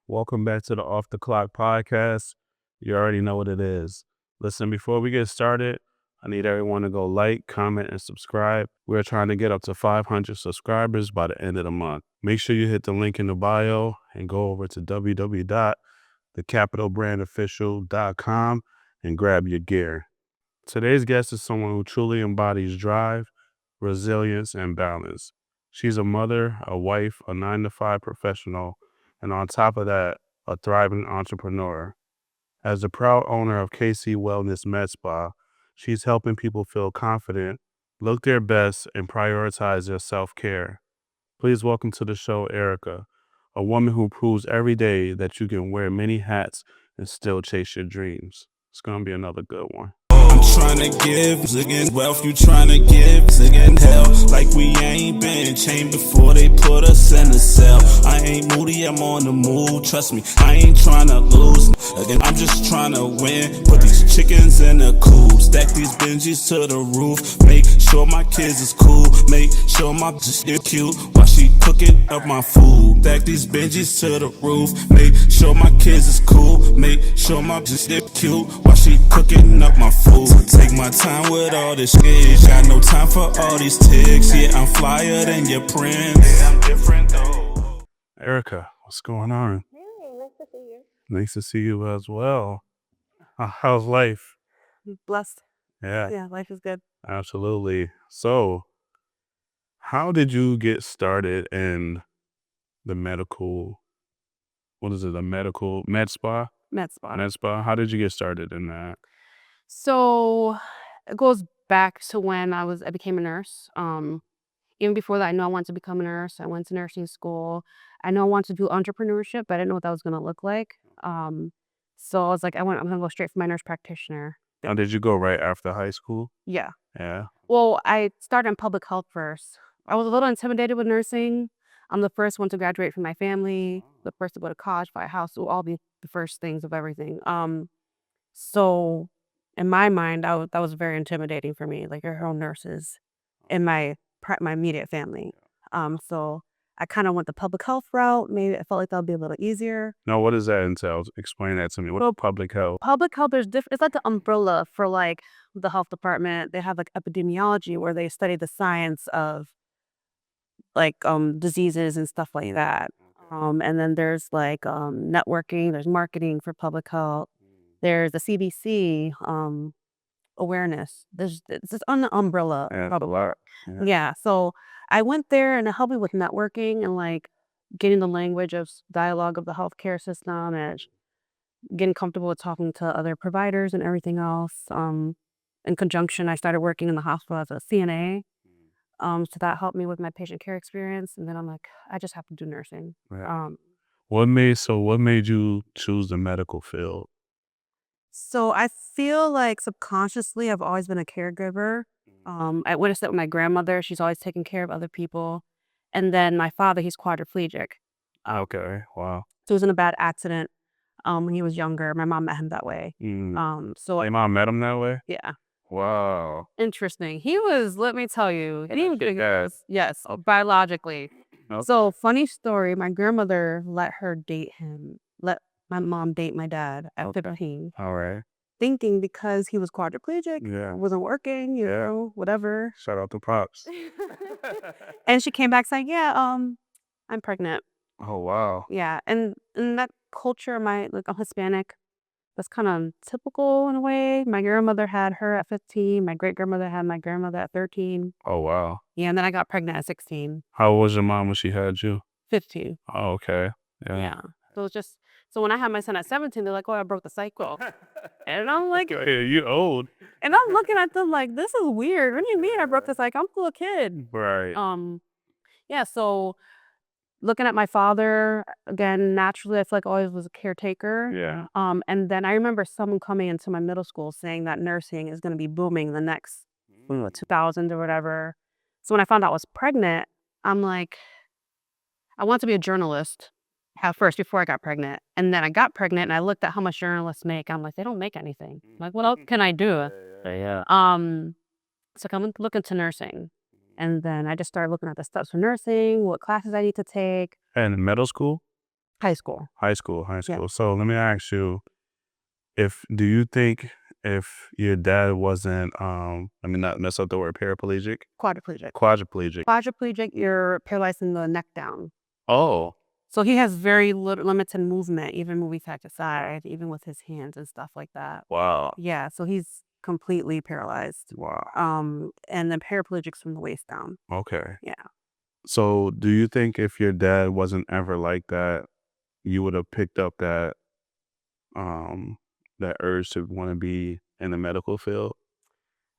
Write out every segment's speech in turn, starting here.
Welcome back to the Off the Clock podcast. You already know what it is. Listen, before we get started, I need everyone to go like, comment, and subscribe. We're trying to get up to 500 subscribers by the end of the month. Make sure you hit the link in the bio and go over to www.thecapitalbrandofficial.com and grab your gear. Today's guest is someone who truly embodies drive, resilience, and balance. She's a mother, a wife, a 9-to-5 professional, and on top of that, a thriving entrepreneur. As the proud owner of KC Wellness MedSpa, she's helping people feel confident, look their best, and prioritize their self-care. Please welcome to the show, Ericka, a woman who proves every day that you can wear many hats and still chase your dreams. It's going to be another good one. I'm tryna give again wealth, you tryna give again hell. Like we ain't been chained before they put us in a cell. I ain't moody, I'm on the move, trust me, I ain't tryna lose. Again, I'm just tryna win, put these chickens in a coop, stack these Benjis to the roof, make sure my kids is cool, make sure my bitch is cute while she cooking up my food. Stack these Benjis to the roof, make sure my kids is cool, make sure my bitch is cute while she cooking up my food. Take my time with all this shit. Got no time for all these ticks. Yeah, I'm flyer than your prince. Yeah, I'm different though. Ericka, what's going on? Hey, nice to see you. Nice to see you as well. How's life? Blessed. Yeah, Yeah, life is good. absolutely. So, how did you get started in the medical, MedSpa? MedSpa. MedSpa. How did you get started in that? So it goes back to when I became a nurse. Even before that, I know I wanted to become a nurse. I went to nursing school. I know I wanted to do entrepreneurship, but I didn't know what that was gonna look like. So I was like, I'm gonna go straight for my nurse practitioner. Now, did you go right after high school? Yeah. Yeah. Well, I started in public health first. I was a little intimidated with nursing. I'm the first one to graduate from my family, the first to go to college, buy a house, so all the first things of everything. So in my mind, that was very intimidating for me. Like, your own nurses in my immediate family. So I kind of went the public health route. Maybe I felt like that would be a little easier. Now, what does that entail? Explain that to me. What's So public health? public health, there's different. It's like the umbrella for like the health department. They have like epidemiology where they study the science of like diseases and stuff like that. And then there's like networking. There's marketing for public health. There's the CDC awareness. It's just on the umbrella. Yeah, that's a lot. Yeah. Yeah. So I went there and it helped me with networking and like getting the language of dialogue of the healthcare system and getting comfortable with talking to other providers and everything else. In conjunction, I started working in the hospital as a CNA. So that helped me with my patient care experience. And then I'm like, I just have to do nursing. Yeah. What made you choose the medical field? So I feel like subconsciously I've always been a caregiver. I witnessed it with my grandmother. She's always taking care of other people. And then my father, he's quadriplegic. Okay. Wow. So he was in a bad accident when he was younger. My mom met him that way. So Your mom met him that way? yeah, Wow. interesting. He was, let me tell you, and even Yes. yes, biologically. Okay. So funny story. My grandmother let my mom date my dad at 15. All right. Thinking because he was quadriplegic, Yeah. wasn't working, whatever. Shout out to Pops. And she came back saying, yeah, I'm pregnant. Oh, wow. Yeah. And in that culture, I'm Hispanic. That's kind of typical in a way. My grandmother had her at 15. My great grandmother had my grandmother at 13. Oh, wow. Yeah. And then I got pregnant at 16. How old was your mom when she had you? 15. Oh, okay. Yeah. So when I had my son at 17, they're like, oh, I broke the cycle. And I'm like, Yeah, you old. and I'm looking at them like, this is weird. What do you mean I broke the cycle? I'm still a kid. Right. Yeah, so looking at my father, again, naturally, I feel like I always was a caretaker. Yeah. And then I remember someone coming into my middle school saying that nursing is going to be booming the next 2000 or whatever. So when I found out I was pregnant, I'm like, I want to be a journalist at first before I got pregnant. And then I got pregnant and I looked at how much journalists make. I'm like, they don't make anything. I'm like, what else can I do? Yeah. So I'm looking to nursing. And then I just started looking at the steps for nursing, what classes I need to take. And in middle school? High school. High school. Yeah. So let me ask you, do you think if your dad wasn't, let me not mess up the word, paraplegic? Quadriplegic. Quadriplegic. Quadriplegic, you're paralyzed in the neck down. Oh, So he has very limited movement, even moving side to side, even with his hands and stuff like that. wow. Yeah, so he's completely paralyzed. Wow. And then paraplegics from the waist down. Okay. Yeah. So do you think if your dad wasn't ever like that, you would have picked up um, that urge to want to be in the medical field?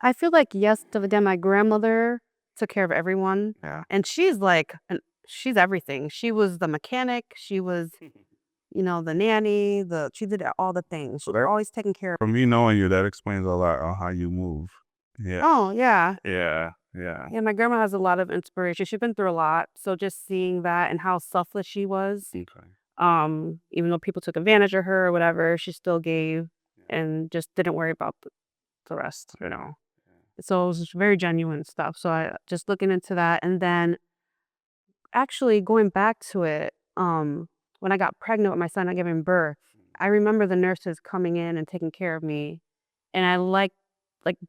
I feel like yes, to again, my grandmother took care of everyone, Yeah. and she's everything. She was the mechanic. She was, the nanny. She did all the things. She was always taking care of. For me knowing you, that explains a lot on how you move. Yeah. Oh yeah, Yeah. Yeah. yeah. My grandma has a lot of inspiration. She's been through a lot, so just seeing that and how selfless she was. Okay. Even though people took advantage of her or whatever, she still gave and just didn't worry about the rest. So it was just very genuine stuff. So I just looking into that, and then actually going back to it, when I got pregnant with my son, I giving birth, I remember the nurses coming in and taking care of me, and I like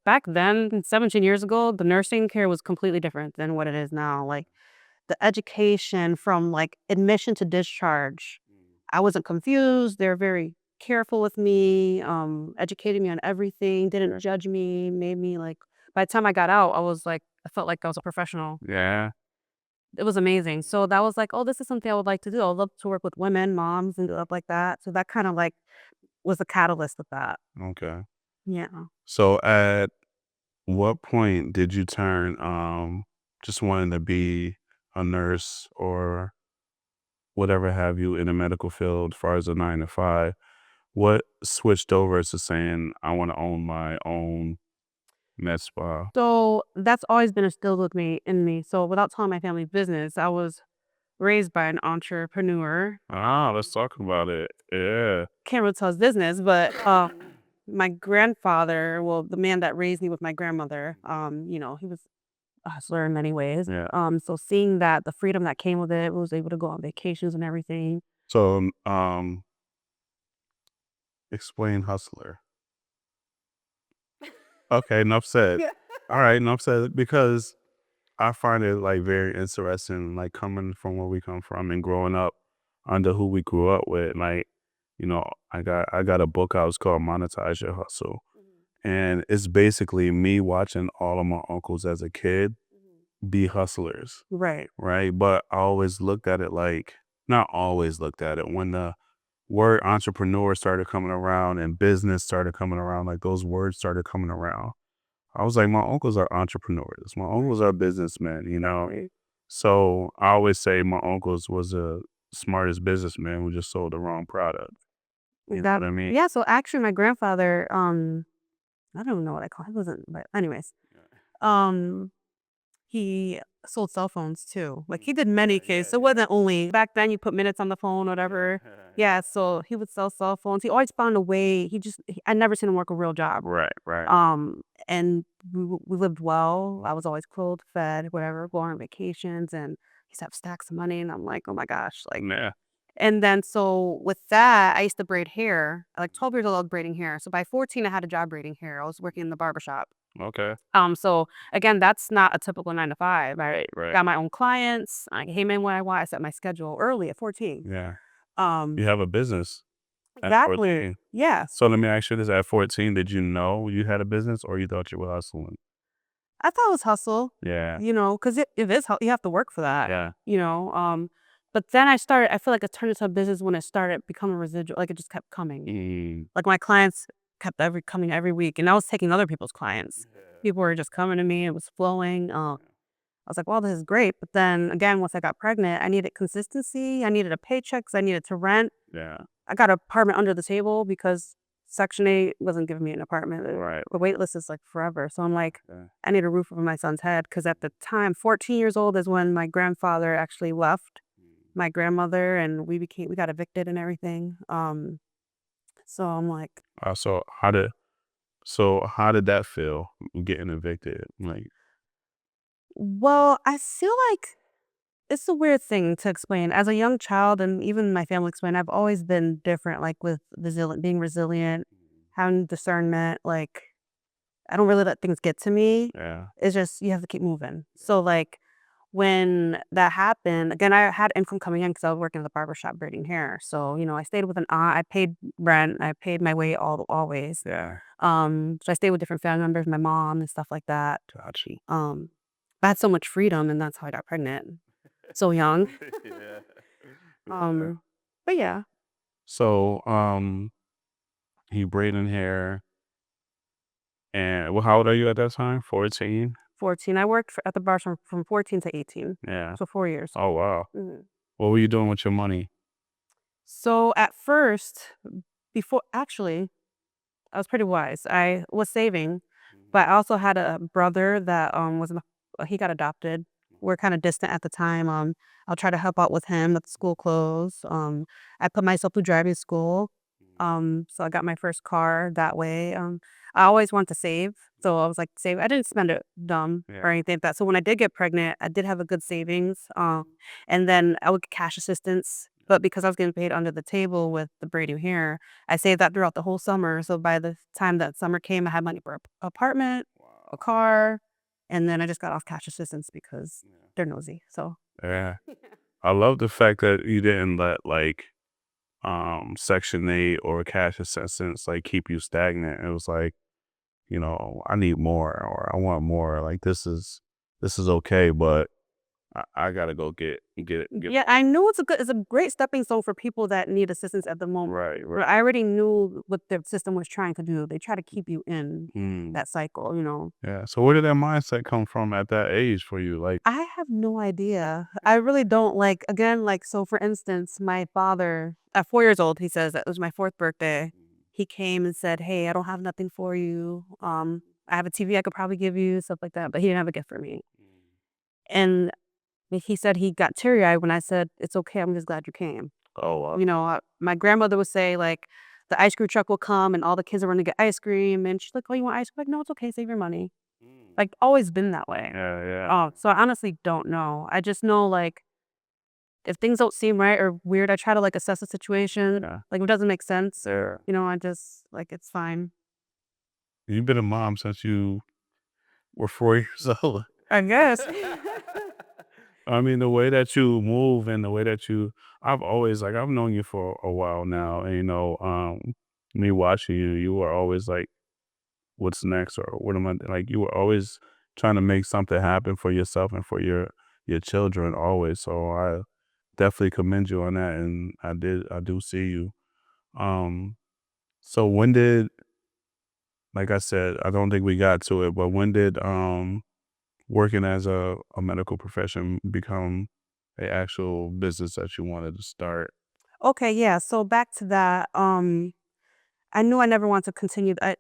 back then, 17 years ago, the nursing care was completely different than what it is now. Like the education from like admission to discharge, I wasn't confused. They're very careful with me, educated me on everything, didn't judge me, made me like. By the time I got out, I felt like I was a professional. Yeah. It was amazing. So that was like, oh, this is something I would like to do. I would love to work with women, moms, and stuff like that. So that kind of like was a catalyst of that. Okay. Yeah. So at what point did you turn just wanting to be a nurse or whatever have you in the medical field as far as a 9 to 5? What switched over to saying I want to own my own med spa? So that's always been instilled with me in me. So without telling my family business, I was raised by an entrepreneur. Ah, let's talk about it. Yeah. Can't really tell his business, but my grandfather, well, the man that raised me with my grandmother, he was a hustler in many ways. Yeah. So seeing that the freedom that came with it, was able to go on vacations and everything. So explain hustler. Okay, enough said. Yeah. All right, enough said because I find it like very interesting, like coming from where we come from and growing up under who we grew up with. Like, I got a book out. It's called Monetize Your Hustle, and it's basically me watching all of my uncles as a kid be hustlers, Right. right? But I always looked at it like, not always looked at it, when the word entrepreneur started coming around and business started coming around, like those words started coming around. I was like, my uncles are entrepreneurs. My uncles are businessmen. Right. So I always say my uncles was the smartest businessman who just sold the wrong product. You know what I mean? Yeah, so actually my grandfather, I don't know what I call him, he wasn't, but anyways, um, he sold cell phones too. Like he did many cases. So it wasn't only back then you put minutes on the phone, whatever. Yeah, so he would sell cell phones. He always found a way. I never seen him work a real job. Right, right. And we lived well. I was always clothed, fed, whatever, going on vacations, and he used to have stacks of money. And I'm like, oh my gosh, like. Yeah. And then so with that, I used to braid hair. At like 12 years old, I was braiding hair. So by 14, I had a job braiding hair. I was working in the barbershop. Okay. So again, that's not a typical 9 to 5. I Right. got my own clients. I came in when I want. I set my schedule early at 14. Yeah. Um, You have a business at exactly. 14. Yeah. So let me ask you this. At 14, did you know you had a business or you thought you were hustling? I thought it was hustle, Yeah. because it is, you have to work for that, Yeah. But then I feel like it turned into a business when it started becoming residual, like it just kept coming. Like my clients kept coming every week, and I was taking other people's clients. People were just coming to me, it was flowing. I was like, well, this is great. But then again, once I got pregnant, I needed consistency. I needed a paycheck because I needed to rent. Yeah. I got an apartment under the table because Section 8 wasn't giving me an apartment. Right. The wait list is like forever. So I'm like, Yeah. I need a roof over my son's head because at the time, 14 years old is when my grandfather actually left my grandmother, and we got evicted and everything. So I'm like, So how did that feel getting evicted? Like, well, I feel like it's a weird thing to explain. As a young child, and even my family explained, I've always been different, like with being resilient, having discernment. Like, I don't really let things get to me. Yeah. It's just you have to keep moving. So like when that happened, again, I had income coming in because I was working at the barber shop braiding hair. So, I stayed with an aunt. I paid rent. I paid my way always. Yeah. So I stayed with different family members, my mom and stuff like that. Gotcha. I had so much freedom, and that's how I got pregnant. So young. Yeah. But yeah, So, he braiding hair, and well, how old are you at that time? 14? 14. I worked at the bar from 14 to 18. Yeah. So 4 years. Oh, wow. Mhm. What were you doing with your money? So at first, actually, I was pretty wise. I was saving, but I also had a brother that he got adopted. We're kind of distant at the time. I'll try to help out with him at the school clothes. I put myself through driving school. So I got my first car that way. I always want to save, so I was like, save. I didn't spend it dumb Yeah. or anything like that. So when I did get pregnant, I did have a good savings. And then I would get cash assistance. But because I was getting paid under the table with the braiding hair, I saved that throughout the whole summer. So by the time that summer came, I had money for an apartment, a car, and then I just got off cash assistance because they're nosy. So Yeah. I love the fact that you didn't let like Section 8 or cash assistance like keep you stagnant. It was like, I need more or I want more. Like this is okay, but I gotta go get yeah, I knew it's a great stepping stone for people that need assistance at the moment. right, But right. I already knew what the system was trying to do. They try to keep you in Mm, that cycle. yeah. So where did that mindset come from at that age for you? Like, I have no idea. I really don't like, again, like, so for instance, my father, at 4 years old, he says it was my fourth birthday. He came and said, "Hey, I don't have nothing for you. I have a TV I could probably give you," stuff like that. But he didn't have a gift for me. And he said he got teary eyed when I said, "It's okay. I'm just glad you came." oh, My grandmother would say, like, the ice cream truck will come and all the kids are going to get ice cream. And she's like, "Oh, you want ice cream?" Like, no, it's okay. Save your money. Like, always been that way. yeah, yeah, Oh, so I honestly don't know. I just know, like, if things don't seem right or weird, I try to, like, assess the situation. yeah. Like, if it doesn't make sense, There. I just, like, it's fine. You've been a mom since you were 4 years old. I guess. I mean, the way that you move and the way that I've always like, I've known you for a while now, and me watching you, you were always like, what's next or what am I like? You were always trying to make something happen for yourself and for your children always. So I definitely commend you on that, and I do see you. Um, so when did, like I said, I don't think we got to it, but when did working as a medical profession become a actual business that you wanted to start? Okay, yeah. So back to that. I knew I never wanted to continue. I've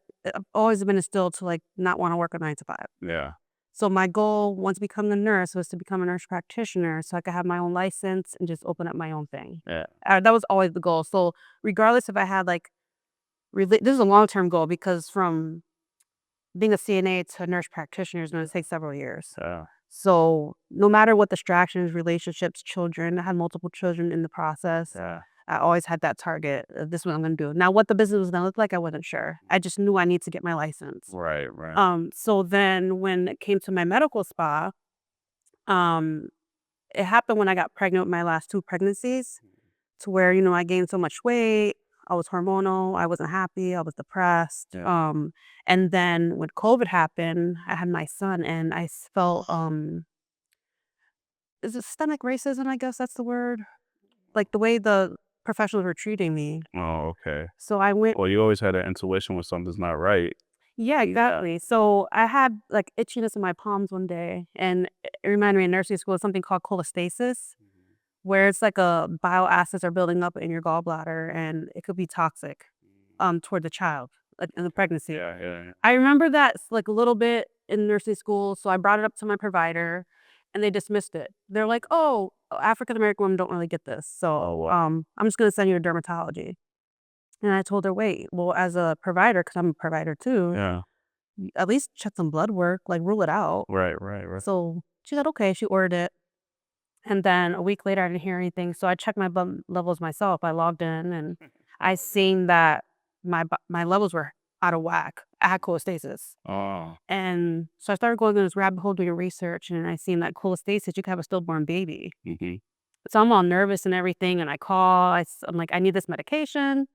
always been instilled to, like, not want to work a 9 to 5. Yeah. So my goal, once becoming a nurse, was to become a nurse practitioner so I could have my own license and just open up my own thing. Yeah. That was always the goal. So regardless if I had, like, this is a long-term goal because from being a CNA to a nurse practitioner is going to take several years. Yeah. So no matter what distractions, relationships, children, I had multiple children in the process. Yeah. I always had that target. This is what I'm going to do. Now, what the business was going to look like, I wasn't sure. I just knew I need to get my license. Right. Right. So then when it came to my medical spa, um, it happened when I got pregnant with my last 2 pregnancies to where, I gained so much weight. I was hormonal. I wasn't happy. I was depressed. Yeah. And then when COVID happened, I had my son and I felt, is it systemic racism? I guess that's the word. Like the way the professionals were treating me. Oh, okay. So I went, Well, you always had an intuition when something's not right. yeah, exactly. So I had, like, itchiness in my palms one day, and it reminded me in nursing school of something called cholestasis, where it's like a bile acids are building up in your gallbladder, and it could be toxic toward the child, like, in the pregnancy. Yeah. Yeah. Yeah. I remember that like a little bit in nursing school, so I brought it up to my provider, and they dismissed it. They're like, "Oh, African American women don't really get this, so Oh, wow. I'm just gonna send you to dermatology." And I told her, "Wait, well, as a provider, because I'm a provider too, Yeah. at least check some blood work, like, rule it out." Right. Right. Right. So she said, "Okay." She ordered it. And then a week later, I didn't hear anything. So I checked my blood levels myself. I logged in and I seen that my levels were out of whack. I had cholestasis. Oh. And so I started going on this rabbit hole doing research, and I seen that cholestasis, you can have a stillborn baby. Mm-hmm. So I'm all nervous and everything, and I call. I'm like, I need this medication.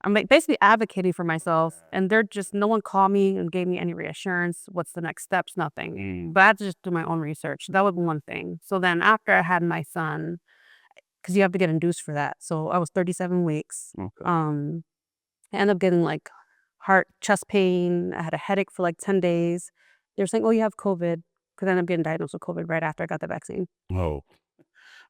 I'm like basically advocating for myself, and no one called me and gave me any reassurance. What's the next steps? Nothing. But I had to just do my own research. That was one thing. So then after I had my son, because you have to get induced for that. So I was 37 weeks. Okay. I ended up getting like chest pain. I had a headache for like 10 days. They were saying, oh, you have COVID, because I ended up getting diagnosed with COVID right after I got the vaccine. Oh,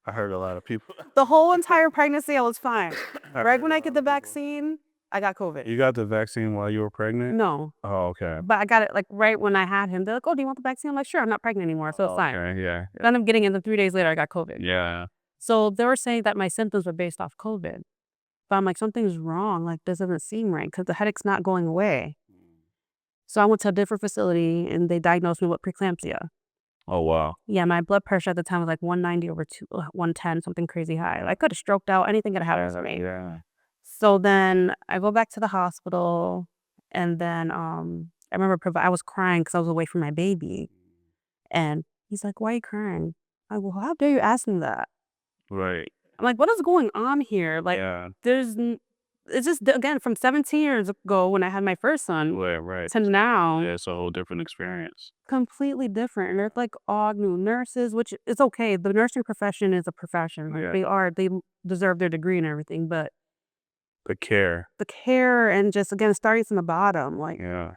I heard a lot of people. The whole entire pregnancy, I was fine. I Right heard when a I lot get of the people. vaccine, I got COVID. You got the vaccine while you were pregnant? No, Oh, okay. but I got it like right when I had him. They're like, oh, do you want the vaccine? I'm like, sure, I'm not pregnant anymore, so it's fine. Okay, yeah. I ended up getting it, and then 3 days later, I got COVID. Yeah. So they were saying that my symptoms were based off COVID. But I'm like, something's wrong. Like, this doesn't seem right because the headache's not going away. So I went to a different facility, and they diagnosed me with preeclampsia. Oh, wow. Yeah, my blood pressure at the time was like 190 over 110, something crazy high. I could have stroked out. Anything could have happened to me. Yeah. So then I go back to the hospital, and then I remember I was crying because I was away from my baby. And he's like, why are you crying? I'm like, well, how dare you ask me that? Right. I'm like, what is going on here? Like, Yeah. it's just, again, from 17 years ago when I had my first son Right. to now, Yeah, it's a whole different experience. completely different. And there's like all new nurses, which is okay. The nursing profession is a profession. Like, Yeah. they deserve their degree and everything. But The care. the care and just, again, starting from the bottom, like, Yeah.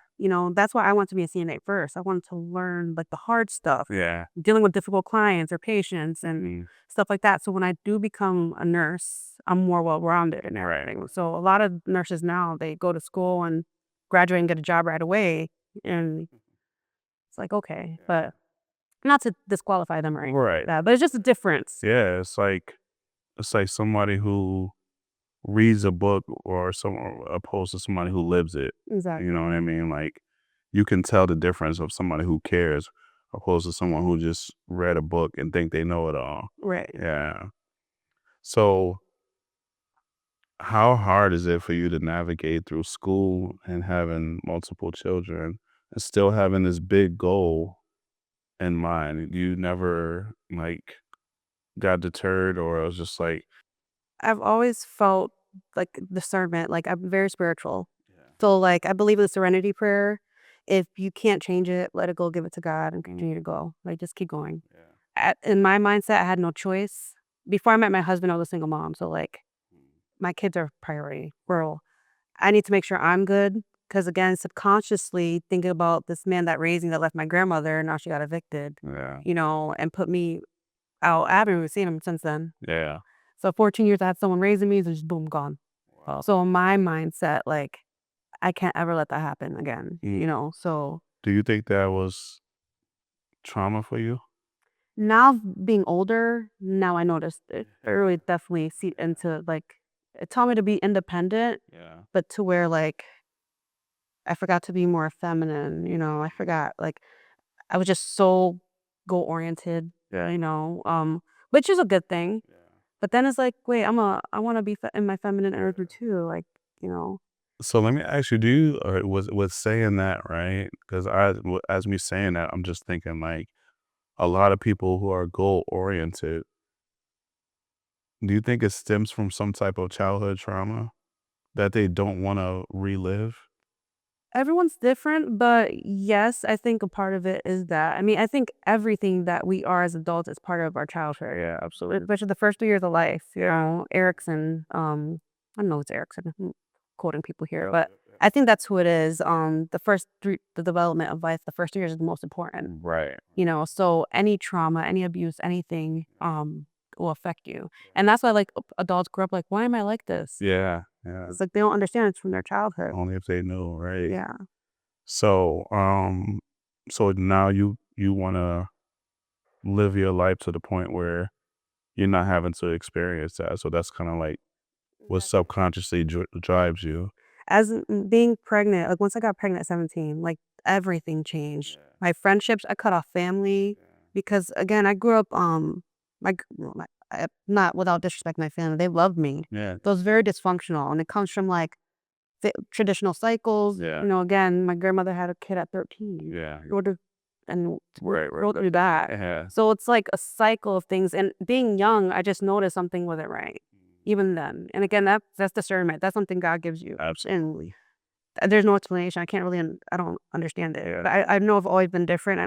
that's why I wanted to be a CNA first. I wanted to learn like the hard stuff, Yeah. dealing with difficult clients or patients and Mm. stuff like that. So when I do become a nurse, I'm more well-rounded and Right. everything. So a lot of nurses now, they go to school and graduate and get a job right away. And it's like, okay, but not to disqualify them or anything like Right. that, but it's just a difference. Yeah, it's like somebody who reads a book or opposed to somebody who lives it. Exactly. You know what I mean? Like you can tell the difference of somebody who cares opposed to someone who just read a book and think they know it all. Right. Yeah. So how hard is it for you to navigate through school and having multiple children and still having this big goal in mind? You never like got deterred, or it was just like, I've always felt like discernment, like I'm very spiritual. yeah, So like I believe in the serenity prayer. If you can't change it, let it go, give it to God and continue to go. Like just keep going. In my mindset, I had no choice. Before I met my husband, I was a single mom. So like my kids are priority. Girl, I need to make sure I'm good. Cause again, subconsciously thinking about this man that raised me that left my grandmother and now she got evicted, yeah, and put me out. I haven't even seen him since then. yeah. So 14 years I had someone raising me, so just boom, gone. Wow. So in my mindset, like I can't ever let that happen again. Mm. So Do you think that was trauma for you? now being older, now I noticed it really definitely seep into like it taught me to be independent, Yeah. but to where like I forgot to be more feminine, I forgot like I was just so goal oriented, Yeah. which is a good thing. But then it's like, wait, I want to be in my feminine energy too, like, So let me ask you, do you, or was saying that, right? Because as me saying that, I'm just thinking like a lot of people who are goal oriented, do you think it stems from some type of childhood trauma that they don't want to relive? everyone's different, but yes, I think a part of it is that. I mean, I think everything that we are as adults is part of our childhood. Yeah, absolutely. Especially the first 3 years of life, Erickson, I don't know it's Erickson, I'm quoting people here, but I think that's who it is. The development of life, the first 3 years is the most important. Right. So any trauma, any abuse, anything, will affect you. And that's why like adults grow up like, why am I like this? Yeah. Yeah. It's like they don't understand it's from their childhood. Only if they knew, right? Yeah. So, so now you want to live your life to the point where you're not having to experience that. So that's kind of like what subconsciously drives you. As being pregnant, like once I got pregnant at 17, like everything changed. My friendships, I cut off family because again, I grew up not without disrespect my family, they love me. Yeah. But it was very dysfunctional, and it comes from like traditional cycles. Yeah. Again, my grandmother had a kid at 13. Yeah. And Right. wrote me back. Yeah. So it's like a cycle of things. And being young, I just noticed something wasn't right, even then. And again, that's discernment. That's something God gives you. Absolutely. And there's no explanation. I don't understand it. Yeah. But I know I've always been different.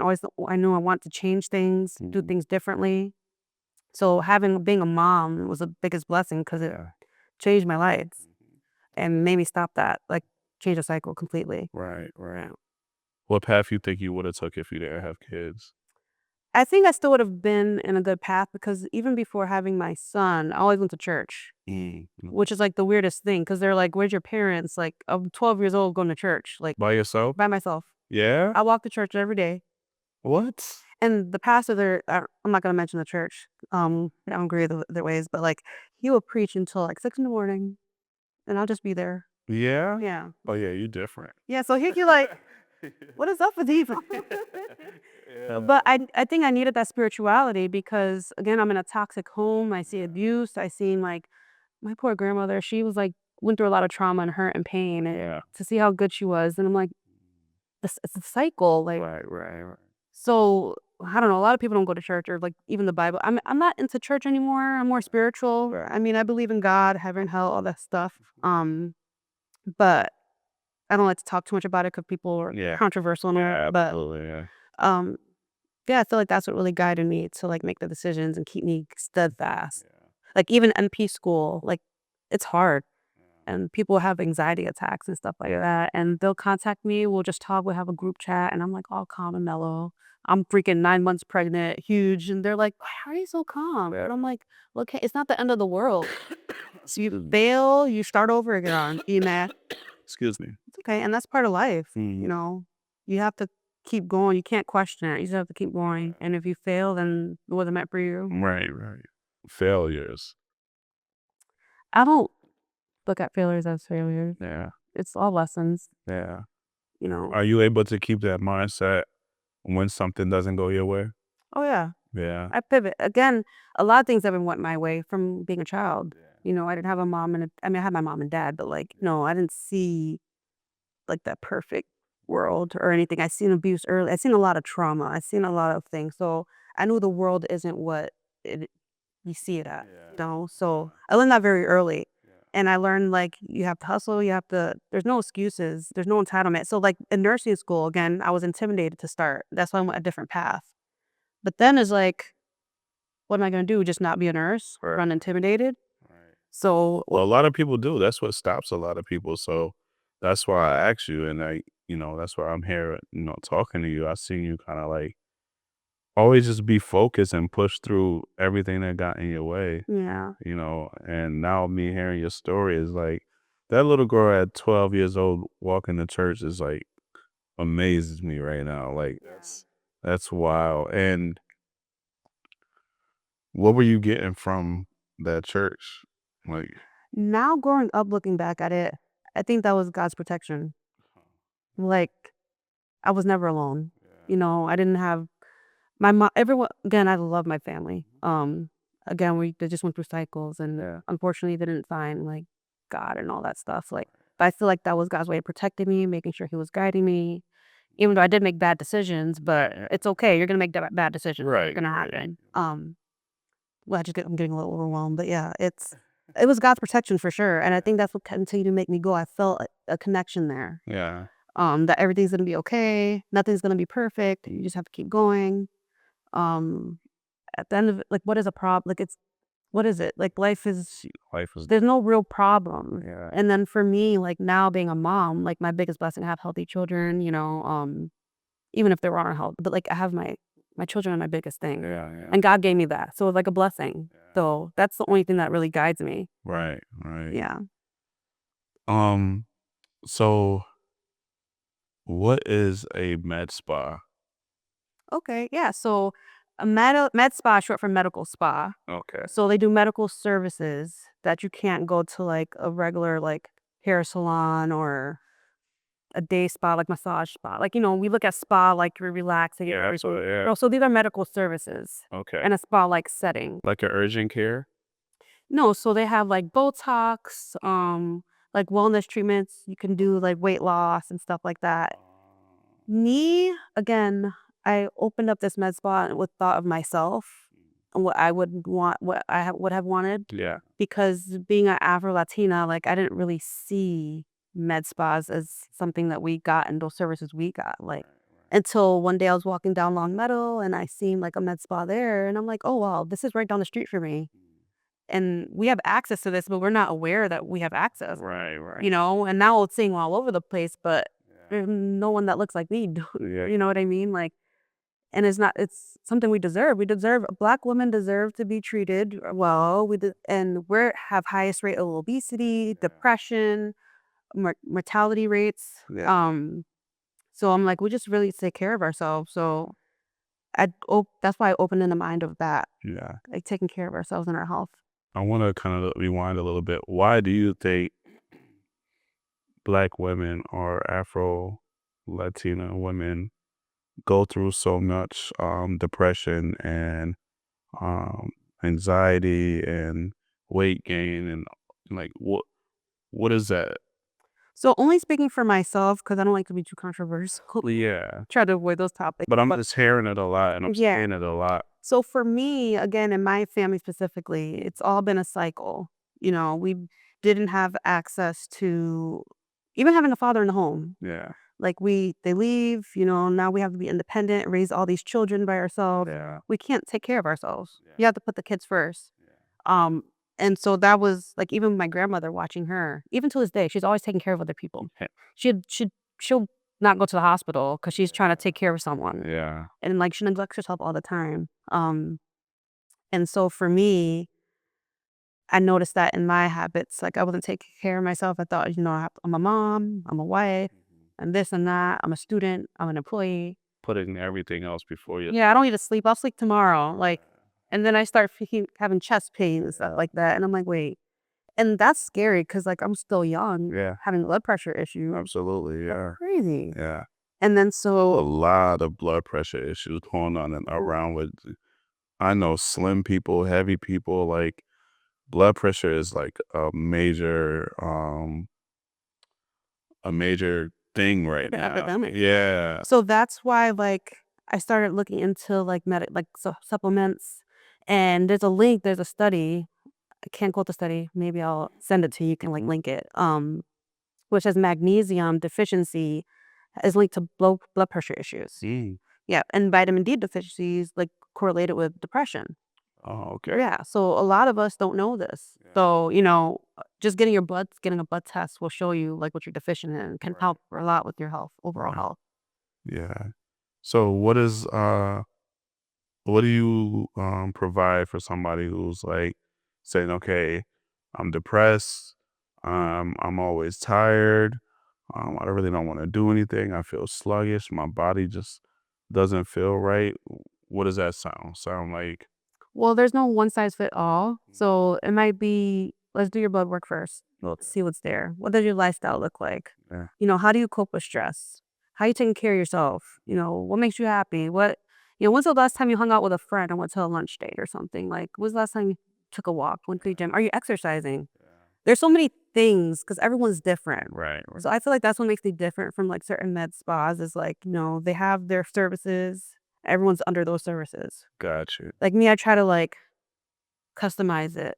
I knew I want to change things, do things differently. So being a mom was the biggest blessing because it changed my life and made me stop that, like change the cycle completely. Right. What path you think you would have took if you didn't have kids? I think I still would have been in a good path because even before having my son, I always went to church, which is like the weirdest thing because they're like, "Where's your parents?" Like, I'm 12 years old going to church, like By yourself? by myself. Yeah. I walk to church every day. What? And the pastor there, I'm not going to mention the church. I don't agree with their ways, but like he will preach until like 6 in the morning and I'll just be there. Yeah. Yeah. Oh yeah, you different. Yeah. So you're like, what is up with these? But I think I needed that spirituality because again, I'm in a toxic home. I see abuse. I seen like my poor grandmother. She was like went through a lot of trauma and hurt and pain. And to see how good she was, and I'm like, it's a cycle. Like, Right. so I don't know. A lot of people don't go to church or like even the Bible. I'm not into church anymore. I'm more spiritual. Right. I mean, I believe in God, heaven, hell, all that stuff. But I don't like to talk too much about it because people are controversial and all that. But Absolutely. yeah, I feel like that's what really guided me to like make the decisions and keep me steadfast. Like even NP school, like it's hard. And people have anxiety attacks and stuff like that. And they'll contact me. We'll just talk. We'll have a group chat. And I'm like all calm and mellow. I'm freaking 9 months pregnant, huge. And they're like, "How are you so calm?" And I'm like, "Look, it's not the end of the world. So you fail, you start over again. You mad? Excuse me. It's okay." And that's part of life. You have to keep going. You can't question it. You just have to keep going. And if you fail, then it wasn't meant for you. Right. Failures. I don't look at failures as failures. Yeah. It's all lessons. Yeah. Are Are you able to keep that mindset when something doesn't go your way? Oh yeah. Yeah. I pivot. Again, a lot of things haven't went my way from being a child. I didn't have a mom I mean I had my mom and dad, but like no, I didn't see like that perfect world or anything. I seen abuse early. I seen a lot of trauma. I seen a lot of things. So I knew the world isn't what you see it at. So I learned that very early. And I learned like you have to hustle, there's no excuses, there's no entitlement. So like in nursing school, again, I was intimidated to start. That's why I went a different path. But then it's like, what am I going to do? Just not be a nurse? Right. Run intimidated? So, Well, a lot of people do. That's what stops a lot of people. So that's why I asked you, and that's why I'm here, talking to you. I seen you kind of like always just be focused and push through everything that got in your way. yeah. And now me hearing your story is like that little girl at 12 years old walking to church is like amazes me right now. Like that's wild. And what were you getting from that church? Like, Now growing up, looking back at it, I think that was God's protection. Like, I was never alone. I didn't have my mom. Everyone, again, I love my family. Again, they just went through cycles, and unfortunately, they didn't find like God and all that stuff. Like, but I feel like that was God's way of protecting me, making sure He was guiding me. Even though I did make bad decisions, but it's okay. You're gonna make bad decisions. Right, It's gonna right. happen. Well, I'm getting a little overwhelmed, but yeah, it was God's protection for sure, and I think that's what continued to make me go. I felt a connection there. Yeah. That everything's gonna be okay. Nothing's gonna be perfect. You just have to keep going. Um, at the end of it, like, what is a problem? Like, what is it? Like, life is Life is there's no real problem. Yeah. And then for me, like now being a mom, like my biggest blessing, I have healthy children. Even if they were on health, but like I have my children are my biggest thing, Yeah. and God gave me that, so it's like a blessing. So that's the only thing that really guides me. Right. Yeah. So what is a med spa? Okay. Yeah. So a med spa is short for medical spa. Okay. So they do medical services that you can't go to like a regular like hair salon or a day spa, like massage spa. Like, we look at spa like you're relaxing. Yeah, absolutely. Yeah. No, so these are medical services Okay. in a spa-like setting. Like an urgent care? No, so they have like Botox, like wellness treatments. You can do like weight loss and stuff like that. Me, again, I opened up this med spa with thought of myself and what I would want, what I would have wanted. Yeah. Because being an Afro Latina, like I didn't really see med spas as something that we got and those services we got. Like until one day I was walking down Long Meadow and I seen like a med spa there, and I'm like, oh wow, this is right down the street for me. And we have access to this, but we're not aware that we have access. Right. And now it's seeing all over the place, but there's no one that looks like me. Yeah. You know what I mean? Like, and it's something we deserve. Black women deserve to be treated well. And we have highest rate of obesity, depression, mortality rates. Yeah. So I'm like, we just really take care of ourselves. So that's why I opened in the mind of that, Yeah. like taking care of ourselves and our health. I want to kind of rewind a little bit. Why do you think Black women or Afro Latina women go through so much depression and anxiety and weight gain, and like what is that? So only speaking for myself, because I don't like to be too controversial. Yeah. Try to avoid those topics. But I'm just hearing it a lot, and I'm Yeah. seeing it a lot. So for me, again, in my family specifically, it's all been a cycle. We didn't have access to even having a father in the home. Yeah. Like they leave, now we have to be independent, raise all these children by ourselves. Yeah. We can't take care of ourselves. Yeah. You have to put the kids first. And so that was like, even my grandmother watching her, even to this day, she's always taking care of other people. She'll not go to the hospital because she's trying to take care of someone. Yeah. And like she neglects herself all the time. And so for me, I noticed that in my habits, like I wasn't taking care of myself. I thought, I'm a mom, I'm a wife, and this and that. I'm a student, I'm an employee. Putting everything else before you. Yeah, I don't need to sleep. I'll sleep tomorrow. Like, and then I start having chest pain and stuff like that. And I'm like, wait. And that's scary because like I'm still young. Yeah. Having blood pressure issues. Absolutely. Yeah. That's crazy. Yeah. And then A so lot of blood pressure issues going on and around with. I know slim people, heavy people. Like blood pressure is like a major thing right now. epidemic. Yeah. So that's why like I started looking into like supplements, and there's a study. I can't quote the study. Maybe I'll send it to you. You can like link it. Which says magnesium deficiency is linked to blood pressure issues. Yeah, and vitamin D deficiencies like correlated with depression. Oh, okay. Yeah, so a lot of us don't know this. Yeah. So just getting a blood test will show you like what you're deficient in, and can Right. help a lot with your health, overall Right. health. Yeah. So what do you provide for somebody who's like saying, okay, I'm depressed, I'm always tired, I really don't want to do anything, I feel sluggish, my body just doesn't feel right. What does that sound like? Well, there's no one size fit all. So it might be, let's do your blood work first. Let's see what's there. What does your lifestyle look like? Yeah. How do you cope with stress? How are you taking care of yourself? What makes you happy? When's the last time you hung out with a friend and went to a lunch date or something? Like, when's the last time you took a walk, went to the gym? Are you exercising? There's so many things because everyone's different. Right. So I feel like that's what makes me different from like certain med spas is like, they have their services. Everyone's under those services. Got you. Like me, I try to like customize it.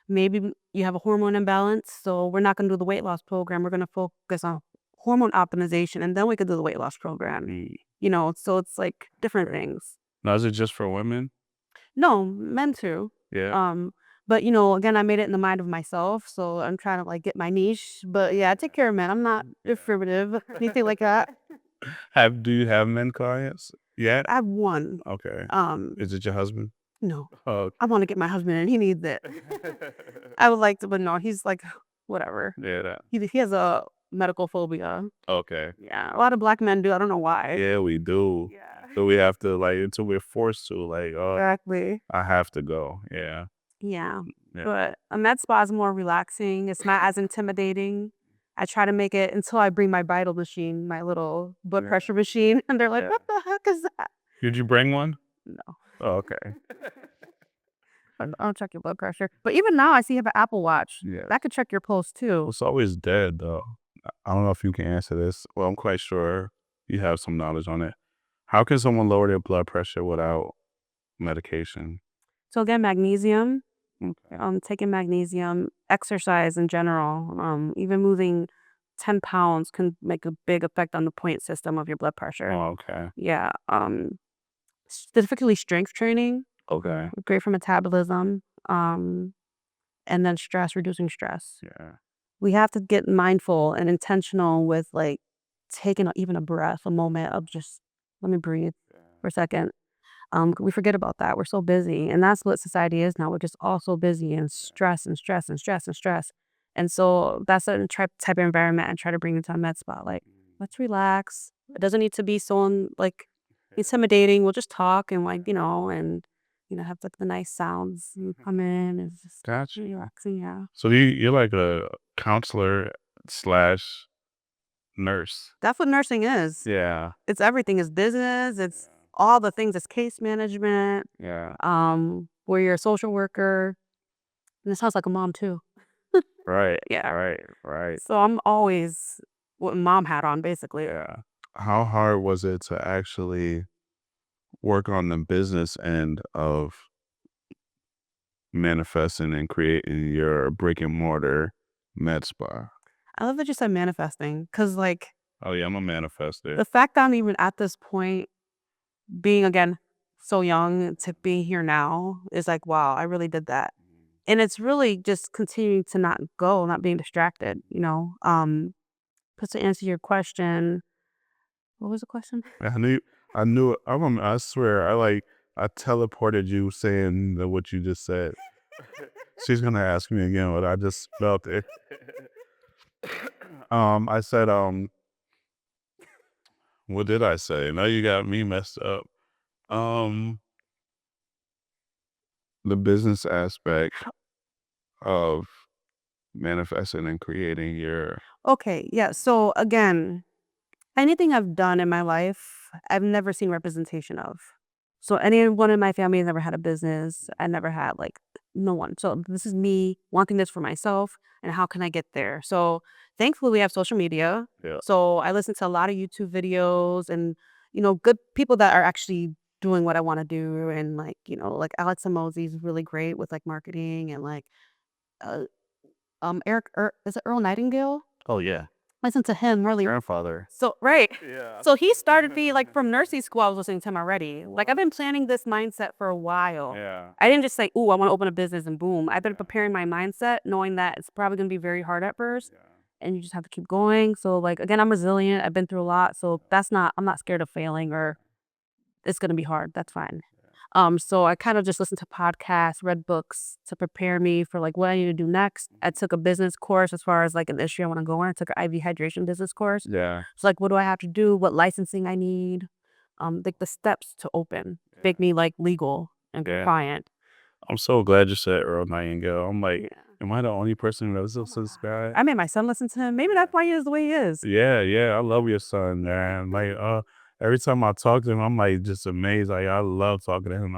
Maybe you have a hormone imbalance, so we're not going to do the weight loss program. We're going to focus on hormone optimization, and then we could do the weight loss program. So it's like different things. Now, is it just for women? No, men too. Yeah. But again, I made it in the mind of myself, so I'm trying to like get my niche. But yeah, I take care of men. I'm not affirmative, anything like that. Do you have men clients yet? I have one. Okay. Um, Is it your husband? no, Oh, I want to get my husband in. He needs it. I would like to, but no, he's like whatever. yeah. He has a medical phobia. Okay. Yeah, a lot of black men do. I don't know why. Yeah, we do. Yeah. So we have to like until we're forced to like, oh, Exactly. I have to go. Yeah. Yeah. Yeah. But a med spa is more relaxing. It's not as intimidating. I try to make it until I bring my vital machine, my little blood pressure machine, and they're like, "What the heck is that?" Did you bring one? No, Oh, okay. I don't check your blood pressure. But even now, I see you have an Apple Watch. Yeah. That could check your pulse too. It's always dead though. I don't know if you can answer this. Well, I'm quite sure you have some knowledge on it. How can someone lower their blood pressure without medication? So again, magnesium. Okay. Taking magnesium, exercise in general, even moving 10 pounds can make a big effect on the point system of your blood pressure. Oh, okay. Yeah. Specifically strength training, Okay. great for metabolism. And then stress, reducing stress. Yeah. We have to get mindful and intentional with like taking even a breath, a moment of just let me breathe for a second. We forget about that. We're so busy, and that's what society is now. We're just all so busy and stress and stress and stress and stress. And so that's a type of environment I try to bring into a med spa. Like, let's relax. It doesn't need to be so like intimidating. We'll just talk and like have like the nice sounds and come in and just Gotcha. relaxing. Yeah, So you're like a counselor slash nurse. that's what nursing is. Yeah. It's everything. It's business. It's all the things. It's case management. Yeah. Where you're a social worker. And it sounds like a mom too. Right. Yeah. Right. So I'm always with mom hat on, basically. Yeah. How hard was it to actually work on the business end of manifesting and creating your brick and mortar med spa? I love that you said manifesting, because like Oh yeah, I'm a manifester. the fact that I'm even at this point, being again so young to be here now, is like, wow, I really did that. And it's really just continuing to not being distracted. But to answer your question, what was the question? I knew it. I swear, I teleported you saying what you just said. She's gonna ask me again, but I just felt it. I said, what did I say? Now you got me messed up. Um, the business aspect of manifesting and creating your Okay, yeah. So again, anything I've done in my life, I've never seen representation of. So anyone in my family has never had a business. I never had like no one. So this is me wanting this for myself and how can I get there? So thankfully we have social media. yeah. So I listen to a lot of YouTube videos and good people that are actually doing what I want to do and like Alex Mosey is really great with like marketing and like uh, is it Earl Nightingale? Oh yeah, Listen to him really. grandfather. So right. Yeah. So he started me like from nursing school. I was listening to him already. Like I've been planning this mindset for a while. Yeah. I didn't just say, "Ooh, I want to open a business," and boom. I've been preparing my mindset, knowing that it's probably going to be very hard at first, and you just have to keep going. So like again, I'm resilient. I've been through a lot, so I'm not scared of failing or it's going to be hard. That's fine. So I kind of just listened to podcasts, read books to prepare me for like what I need to do next. I took a business course as far as like an industry I want to go in. I took an IV hydration business course. Yeah. So like what do I have to do? What licensing I need? Like the steps to open. Make me like legal and Yeah. compliant. I'm so glad you said Earl Nightingale. I'm like, Yeah. am I the only person that listens to this guy? I made my son listen to him. Maybe that's why he is the way he is. Yeah. I love your son, man. Like, every time I talk to him, I'm like just amazed. Like, I love talking to him.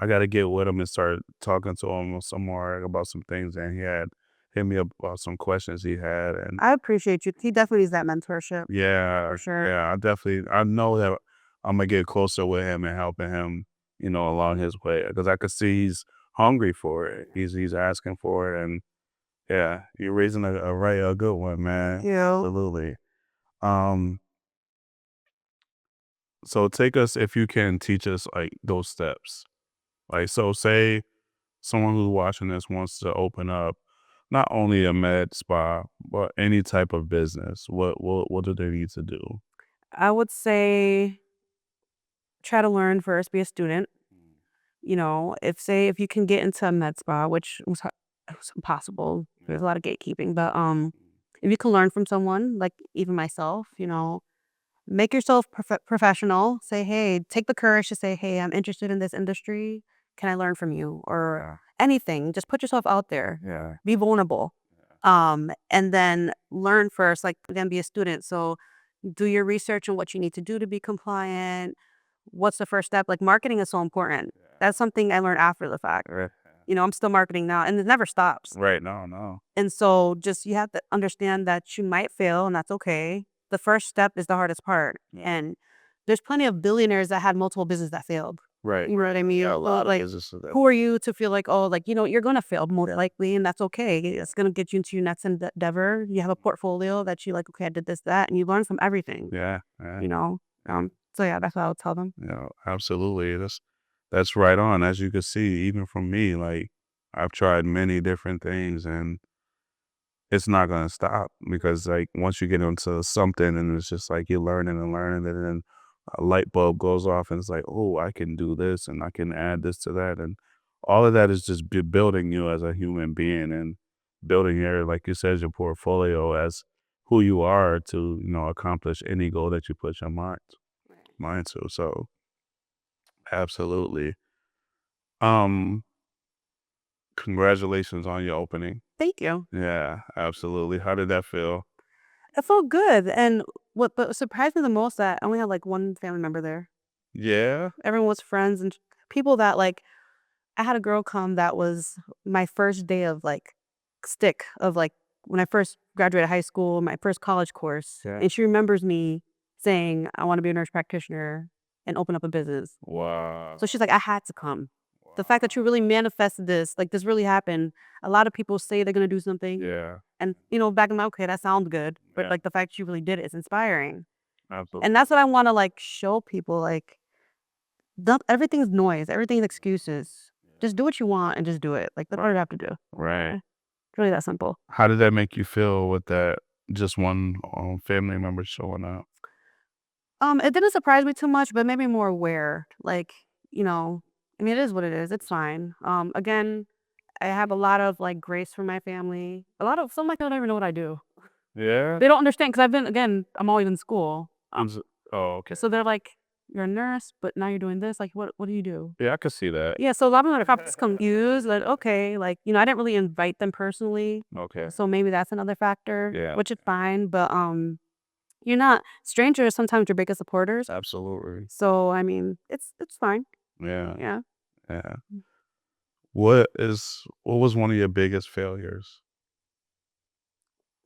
I gotta get with him and start talking to him some more about some things. And he had hit me up about some questions he had, and I appreciate you. He definitely needs that mentorship. yeah, For sure. yeah, I know that I'm gonna get closer with him and helping him, along his way because I could see he's hungry for it. He's asking for it, and yeah, you're raising a good one, man. Yeah. Absolutely. Um, so take us if you can teach us like those steps. Like, so say someone who's watching this wants to open up not only a med spa but any type of business. What do they need to do? I would say try to learn first, be a student. If you can get into a med spa, which it was impossible. There's a lot of gatekeeping, but if you can learn from someone, like even myself, make yourself professional. Say, hey, take the courage to say, hey, I'm interested in this industry. Can I learn from you or anything? Just put yourself out there. Yeah. Be vulnerable. And then learn first, like again, be a student. So do your research on what you need to do to be compliant. What's the first step? Like marketing is so important. That's something I learned after the fact. Right. I'm still marketing now and it never stops. Right. No. And so just you have to understand that you might fail and that's okay. The first step is the hardest part. Yeah. And there's plenty of billionaires that had multiple businesses that failed. Right. You know what I mean? Yeah, a So, lot of like, businesses that. who are you to feel like, oh, like, you're going to fail more likely, and that's okay. It's going to get you into your next endeavor. You have a portfolio that you like, okay, I did this, that, and you learn from everything, Yeah. you know? So yeah, that's what I would tell them. Absolutely. That's right on. As you can see, even from me, like I've tried many different things and it's not gonna stop because like once you get into something and it's just like you're learning and learning and then a light bulb goes off and it's like, oh, I can do this and I can add this to that. And all of that is just building you as a human being and building your, like you said, your portfolio as who you are to, accomplish any goal that you put your mind to. So absolutely. Um, Congratulations on your opening. Thank you. Yeah, absolutely. How did that feel? It felt good. And but surprised me the most that I only had like one family member there. Yeah. Everyone was friends and people that like I had a girl come that was my first day of like stick of like when I first graduated high school, my first college course. Yeah. And she remembers me saying, I want to be a nurse practitioner and open up a business. Wow. So she's like, I had to come. The fact that you really manifested this, like this really happened. A lot of people say they're gonna do something. Yeah. And back in my okay, that sounds good. But Yeah. like the fact you really did it is inspiring. Absolutely. And that's what I wanna like show people. Like everything's noise, everything's excuses. Just do what you want and just do it. Like that's all you have to do. Right. It's really that simple. How did that make you feel with that just one family member showing up? It didn't surprise me too much, but made me more aware. Like, I mean, it is what it is. It's fine. Again, I have a lot of like grace for my family. A lot of some like I don't even know what I do. Yeah. They don't understand because I'm always in school. Oh, okay. So they're like, you're a nurse, but now you're doing this. Like, what do you do? Yeah, I could see that. Yeah, so a lot of them are just confused. Like, okay, like I didn't really invite them personally, Okay. so maybe that's another factor. Yeah. Which is fine, but you're not strangers. Sometimes your biggest supporters. Absolutely. So I mean, it's fine. Yeah. Yeah. Yeah. What was one of your biggest failures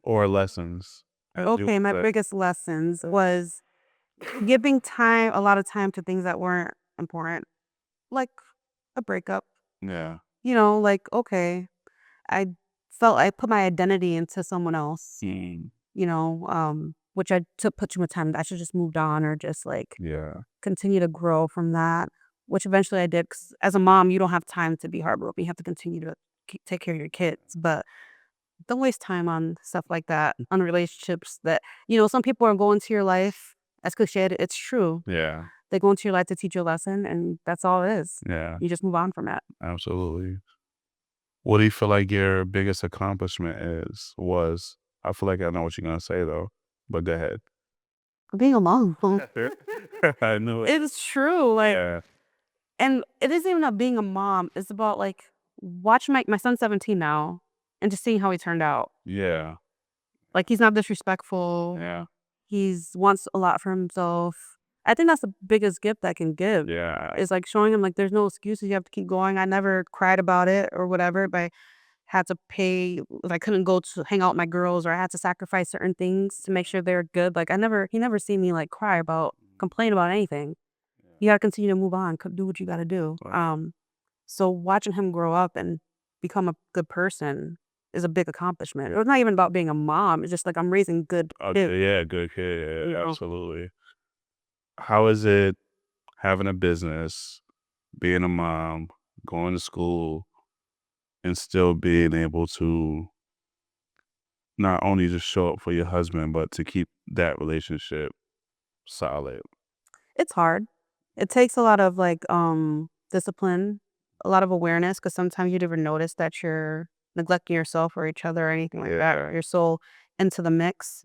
or lessons? as you Okay, would my say? biggest lessons was giving a lot of time to things that weren't important, like a breakup. Yeah. Like okay, I felt I put my identity into someone else. Mm. Which I took put too much time. I should just moved on or just like Yeah. continue to grow from that. Which eventually I did. 'Cause as a mom, you don't have time to be heartbroken. You have to continue to take care of your kids, but don't waste time on stuff like that, on relationships that some people are going to your life. As cliche, it's true. Yeah. They go into your life to teach you a lesson, and that's all it is. Yeah. You just move on from it. Absolutely. What do you feel like your biggest accomplishment was? I feel like I know what you're gonna say though, but go ahead. Being a mom, I knew it. it's true. Like, Yeah. and it isn't even about being a mom. It's about like watching my son's 17 now, and just seeing how he turned out. Yeah. Like he's not disrespectful. Yeah. He's wants a lot for himself. I think that's the biggest gift I can give. Yeah. Is like showing him like there's no excuses. You have to keep going. I never cried about it or whatever, but I had to pay. I couldn't go to hang out with my girls, or I had to sacrifice certain things to make sure they're good. Like he never seen me like cry about, complain about anything. You gotta continue to move on. Do what you gotta do. Right. So watching him grow up and become a good person is a big accomplishment. It's not even about being a mom. It's just like I'm raising good kids. Okay, yeah, good kid. You Yeah, know? absolutely. How is it having a business, being a mom, going to school, and still being able to not only just show up for your husband, but to keep that relationship solid? It's hard. It takes a lot of like discipline, a lot of awareness because sometimes you never notice that you're neglecting yourself or each other or anything like that. Yeah. You're so into the mix.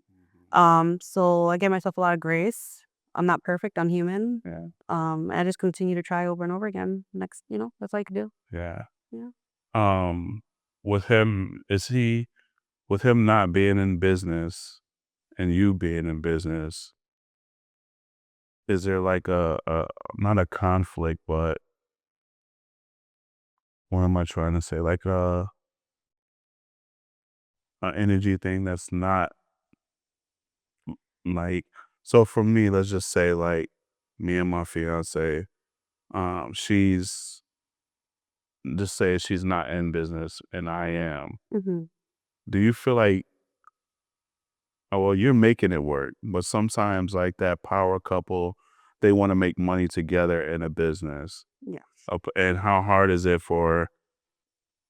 So I give myself a lot of grace. I'm not perfect. I'm human. Yeah. I just continue to try over and over again. Next, that's all you can do. Yeah. Yeah. With him, is he with him not being in business and you being in business, is there like a not a conflict, but what am I trying to say? Like a energy thing that's not like, so for me, let's just say like me and my fiance, she's just say she's not in business and I am. Mm-hmm. Do you feel like, oh, well, you're making it work, but sometimes like that power couple, they want to make money together in a business. Yeah. And how hard is it for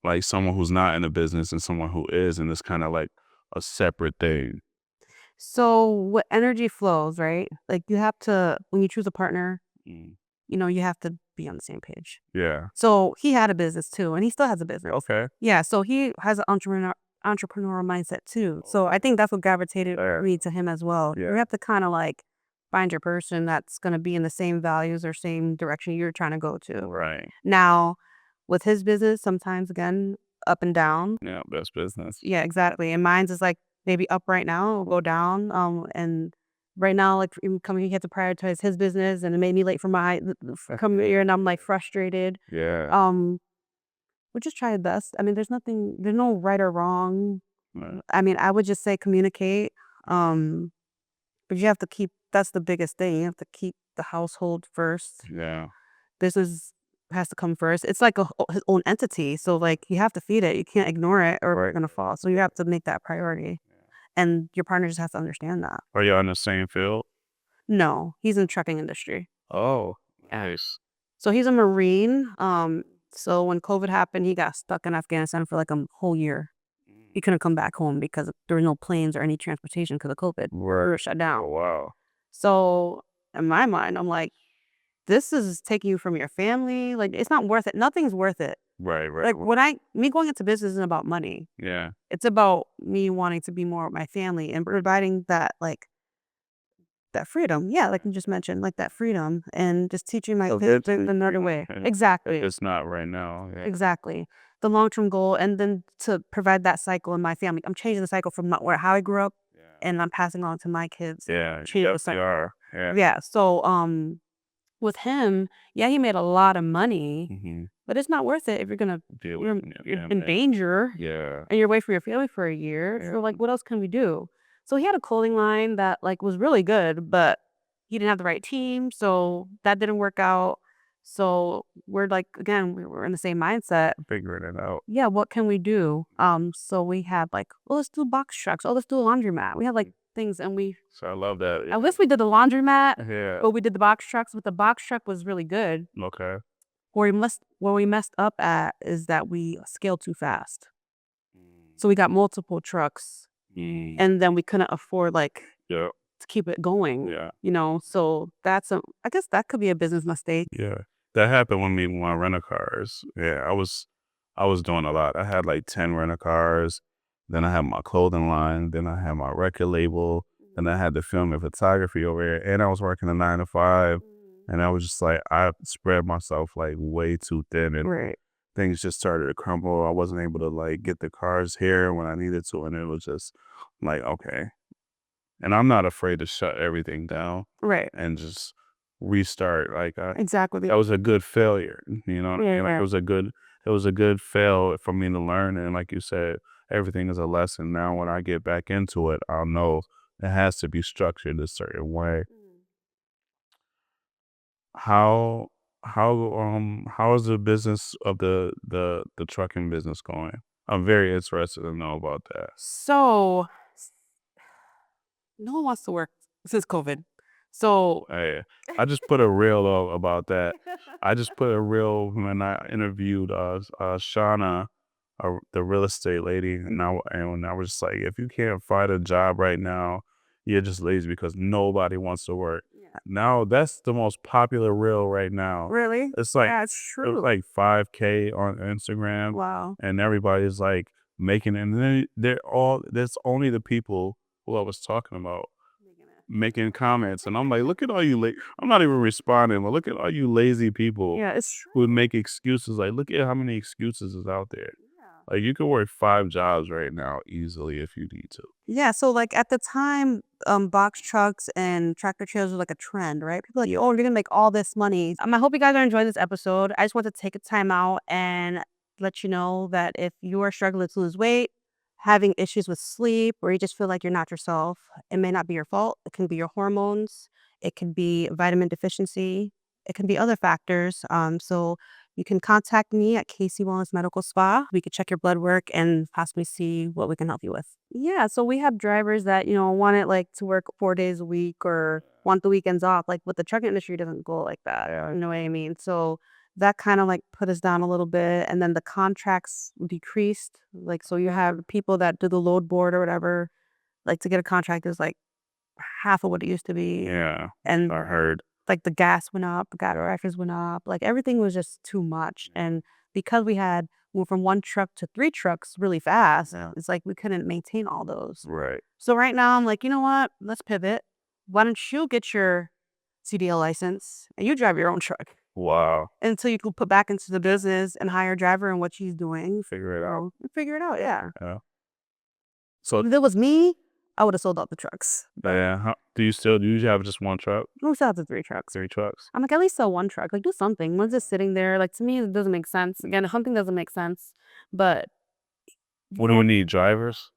like someone who's not in a business and someone who is, and it's kind of like a separate thing? So what energy flows, right? Like you have to, when you choose a partner, Mm. you have to be on the same page. Yeah. So he had a business too, and he still has a business. Okay. Yeah. So he has an entrepreneurial mindset too. So I think that's what gravitated me to him as well. Yeah. You have to kind of like find your person that's going to be in the same values or same direction you're trying to go to. Right. Now, with his business, sometimes again, up and down. Yeah. Best business. Yeah, exactly. And mine's is like maybe up right now, go down. And right now, like coming, he had to prioritize his business, and it made me late for my coming here, and I'm like frustrated. Yeah. We just try the best. I mean, there's no right or wrong. Right. I mean, I would just say communicate. But you have to keep. That's the biggest thing. You have to keep the household first. Yeah. Business has to come first. It's like his own entity. So like you have to feed it. You can't ignore it or it's gonna fall. So you have to make that priority. And your partner just has to understand that. Are you in the same field? No, he's in the trucking industry. Oh, nice. So he's a Marine. So when COVID happened, he got stuck in Afghanistan for like a whole year. He couldn't come back home because there were no planes or any transportation because of COVID. We were shut down. Oh, wow. So in my mind, I'm like, this is taking you from your family. Like, it's not worth it. Nothing's worth it. Right. Like me going into business isn't about money. Yeah. It's about me wanting to be more with my family and providing that that freedom. Yeah, like you just mentioned, like that freedom, and just teaching my kids another way. Exactly. It's not right now. Yeah. Exactly. The long-term goal, and then to provide that cycle in my family. I'm changing the cycle from how I grew up, and I'm passing on to my kids. Yeah. Changing the Yes, you cycle. are. Yeah. Yeah. So with him, yeah, he made a lot of money, Mm-hmm. but it's not worth it if you're in danger. Yeah. And you're away from your family for a year. Yeah. So like, what else can we do? So he had a clothing line that like was really good, but he didn't have the right team, so that didn't work out. So we're like, again, we were in the same mindset. Figuring it out. Yeah, what can we do? So we had like, oh, let's do box trucks. Oh, let's do a laundromat. We had like things, and So I love that. at least we did the laundromat, Yeah. but we did the box trucks. But the box truck was really good. Okay. Where we messed up at is that we scaled too fast. So we got multiple trucks, and then we couldn't afford Yeah. to keep it going. Yeah. So I guess that could be a business mistake. Yeah. That happened with me when I rented cars. Yeah. I was doing a lot. I had like 10 rental cars. Then I had my clothing line. Then I had my record label. Then I had the film and photography over here. And I was working a 9 to 5. And I was just like, I spread myself like way too thin. And Right. things just started to crumble. I wasn't able to like get the cars here when I needed to. And it was just like, okay. And I'm not afraid to shut everything down Right. and just restart. Like Exactly. that was a good failure. You know what I mean? Like Yeah. it was a good fail for me to learn. And like you said, everything is a lesson. Now when I get back into it, I'll know it has to be structured a certain way. How is the business of the trucking business going? I'm very interested to know about that. So no one wants to work since COVID. So Hey, I just put a reel about that. I just put a reel when I interviewed Shauna, the real estate lady, and I was just like, if you can't find a job right now, you're just lazy because nobody wants to work. Yeah. Now that's the most popular reel right now. Really? It's like Yeah, it's it was true. like 5K on Instagram, Wow. and everybody's like making it. And then that's only the people who I was talking about making comments, and I'm like, look at all you I'm not even responding, but look at all you lazy people Yeah, it's who true. make excuses. Like, look at how many excuses is out there. Yeah. Like you could work 5 jobs right now easily if you need to. Yeah, so like at the time, box trucks and tractor trailers were like a trend, right? People are like, oh, you're gonna make all this money. I hope you guys are enjoying this episode. I just want to take a time out and let you know that if you are struggling to lose weight, having issues with sleep, or you just feel like you're not yourself, it may not be your fault. It can be your hormones. It can be vitamin deficiency. It can be other factors. So you can contact me at Casey Wellness Medical Spa. We could check your blood work and possibly see what we can help you with. Yeah, so we have drivers that, want it like to work 4 days a week or want the weekends off. Like with the trucking industry, it doesn't go like that. Yeah. You know what I mean? So that kind of like put us down a little bit. And then the contracts decreased. Like, so you have people that do the load board or whatever, like to get a contract is like half of what it used to be. Yeah. And I heard. like the gas went up, gas prices went up, like everything was just too much. And because we went from 1 truck to 3 trucks really fast, Yeah. it's like we couldn't maintain all those. Right. So right now I'm like, you know what? Let's pivot. Why don't you get your CDL license and you drive your own truck Wow. until you can put back into the business and hire a driver and what she's doing. Figure it out. Figure it out, yeah. Yeah. So If it was me, I would have sold out the trucks. yeah, do you have just 1 truck? We still have the 3 trucks. 3 trucks? I'm like, at least sell 1 truck. Like, do something. One's just sitting there. Like, to me, it doesn't make sense. Again, hunting doesn't make sense. But What do we need? Drivers?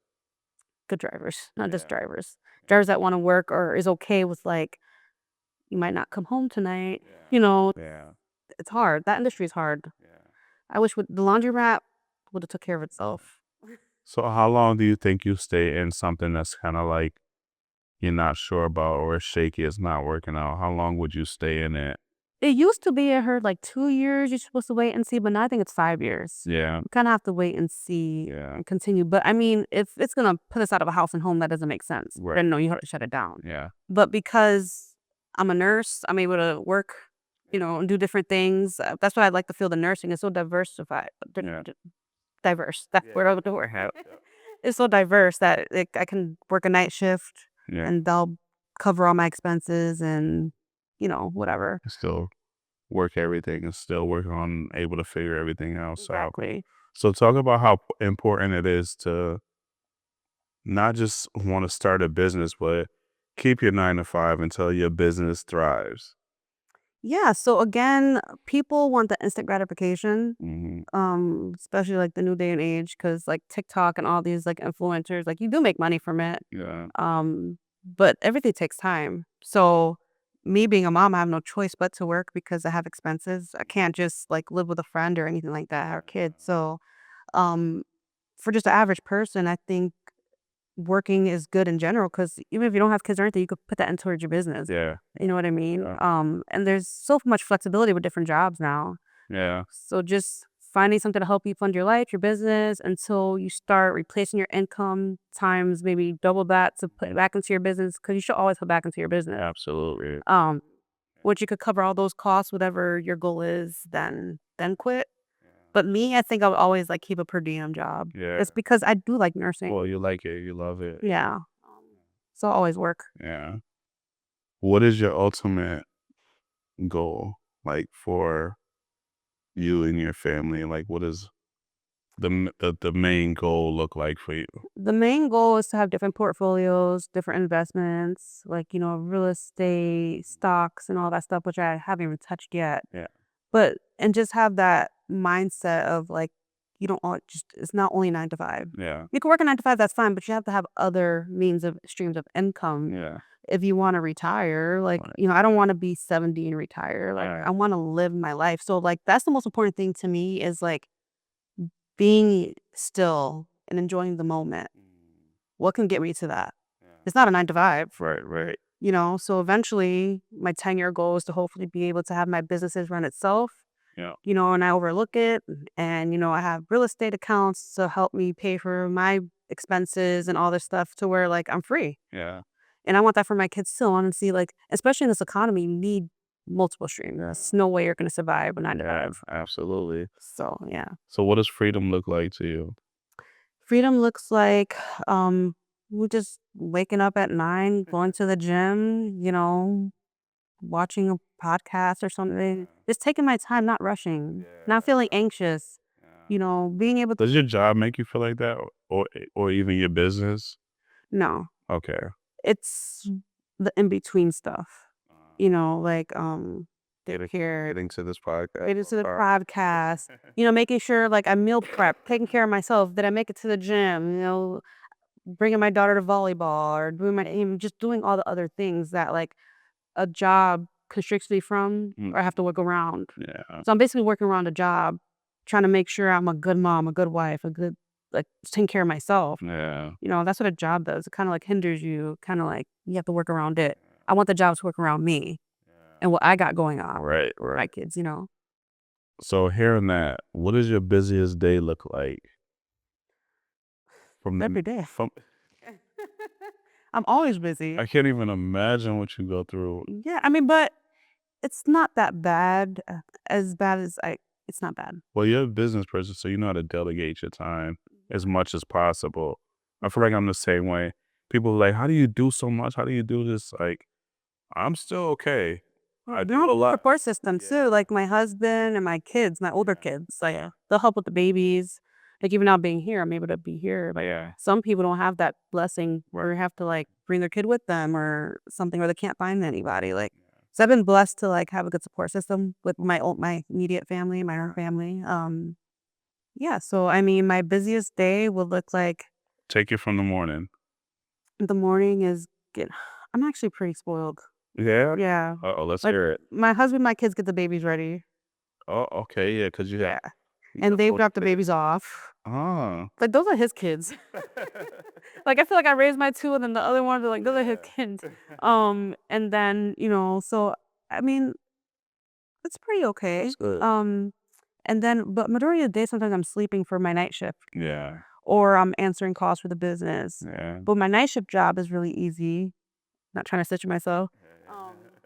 good drivers, not just Yeah. drivers. Drivers that want to work or is okay with like, you might not come home tonight. Yeah. It's hard. That industry is hard. Yeah. I wish the laundromat would have took care of itself. So how long do you think you stay in something that's kind of like you're not sure about or it's shaky, it's not working out? How long would you stay in it? It used to be, I heard, like 2 years you're supposed to wait and see, but now I think it's 5 years. Yeah. You kind of have to wait and see Yeah. and continue. But I mean, if it's going to put us out of a house and home, that doesn't make sense. Right. Then no, you have to shut it down. Yeah. But because I'm a nurse, I'm able to work, and do different things. That's why I like the field of nursing. It's so diversified. Yeah. Diverse. That's where I would work. Yeah. It's so diverse that I can work a night shift Yeah. and they'll cover all my expenses and, whatever. Still work everything and still work on able to figure everything else out. Exactly. So talk about how important it is to not just want to start a business, but keep your 9 to 5 until your business thrives. Yeah. So again, people want the instant gratification. Mm-hmm. Especially like the new day and age, because like TikTok and all these like influencers, like you do make money from it. Yeah. But everything takes time. So me being a mom, I have no choice but to work because I have expenses. I can't just like live with a friend or anything like that or kids. So for just an average person, I think working is good in general because even if you don't have kids or anything, you could put that into towards your business. Yeah. You know what I mean? Yeah. And there's so much flexibility with different jobs now. Yeah. So just finding something to help you fund your life, your business, until you start replacing your income times maybe double that to put it back into your business, because you should always put back into your business. Absolutely. Once you could cover all those costs, whatever your goal is, then quit. But me, I think I would always like keep a per diem job. Yeah. It's because I do like nursing. Well, you like it. You love it. Yeah. So I'll always work. Yeah. What is your ultimate goal, like, for you and your family? Like, what does the main goal look like for you? The main goal is to have different portfolios, different investments, like, real estate, stocks, and all that stuff, which I haven't even touched yet. Yeah. And just have that mindset of like, it's not only 9 to 5. Yeah. You can work a 9 to 5, that's fine, but you have to have other means of streams of income. Yeah. If you want to retire, like, Right. I don't want to be 70 and retire. Like, Right. I want to live my life. So like, that's the most important thing to me is like being still and enjoying the moment. What can get me to that? Yeah. It's not a 9 to 5. Right. So eventually my 10-year goal is to hopefully be able to have my businesses run itself. Yeah. And I overlook it, and I have real estate accounts to help me pay for my expenses and all this stuff to where like I'm free. Yeah. And I want that for my kids too. I want to see, like, especially in this economy, you need multiple streams. There's no way you're going to survive with 9 to 5. Absolutely. So yeah. So what does freedom look like to you? Freedom looks like we just waking up at 9, going to the gym, watching a podcast or something. Just taking my time, not rushing, not feeling anxious. You know, being able to Does your job make you feel like that, or even your business? no, Okay. it's the in between stuff. You know, like Getting take care, getting to this podcast. getting to the podcast. You know, making sure like I meal prep, taking care of myself. Did I make it to the gym? You know, bringing my daughter to volleyball or doing my just doing all the other things that like a job constricts me from, or I have to work around. Yeah. So I'm basically working around a job, trying to make sure I'm a good mom, a good wife, a good like taking care of myself. Yeah. You know, that's what a job does. It kind of like hinders you, kind of like you have to work around it. I want the job to work around me and what I got going on. Right. My Right. kids, you know. So hearing that, what does your busiest day look like? Every day. From I'm always busy. I can't even imagine what you go through. Yeah, I mean, but it's not that bad. As bad as it's not bad. Well, you're a business person, so you know how to delegate your time as much as possible. I feel like I'm the same way. People are like, how do you do so much? How do you do this? Like, I'm still okay. I do a lot. Support system too, like my husband and my kids, my older kids. Like they'll help with the babies. Like even now being here, I'm able to be here. But Yeah. some people don't have that blessing or have to like bring their kid with them or something, or they can't find anybody. Like so I've been blessed to like have a good support system with my immediate family, my own family. Yeah. So I mean my busiest day would look like Take it from the morning. the morning is get I'm actually pretty spoiled. Yeah. Yeah. Oh, let's Like hear it. my husband, my kids get the babies ready. Oh, okay. Yeah, because you have. Yeah. And they drop the babies off. Oh. Like those are his kids. Like I feel like I raised my two and then the other ones are like those are his kids. And then, you know, so I mean, it's pretty okay. Good. And then but majority of the day sometimes I'm sleeping for my night shift Yeah. or I'm answering calls for the business. Yeah. But my night shift job is really easy. Not trying to stitch myself.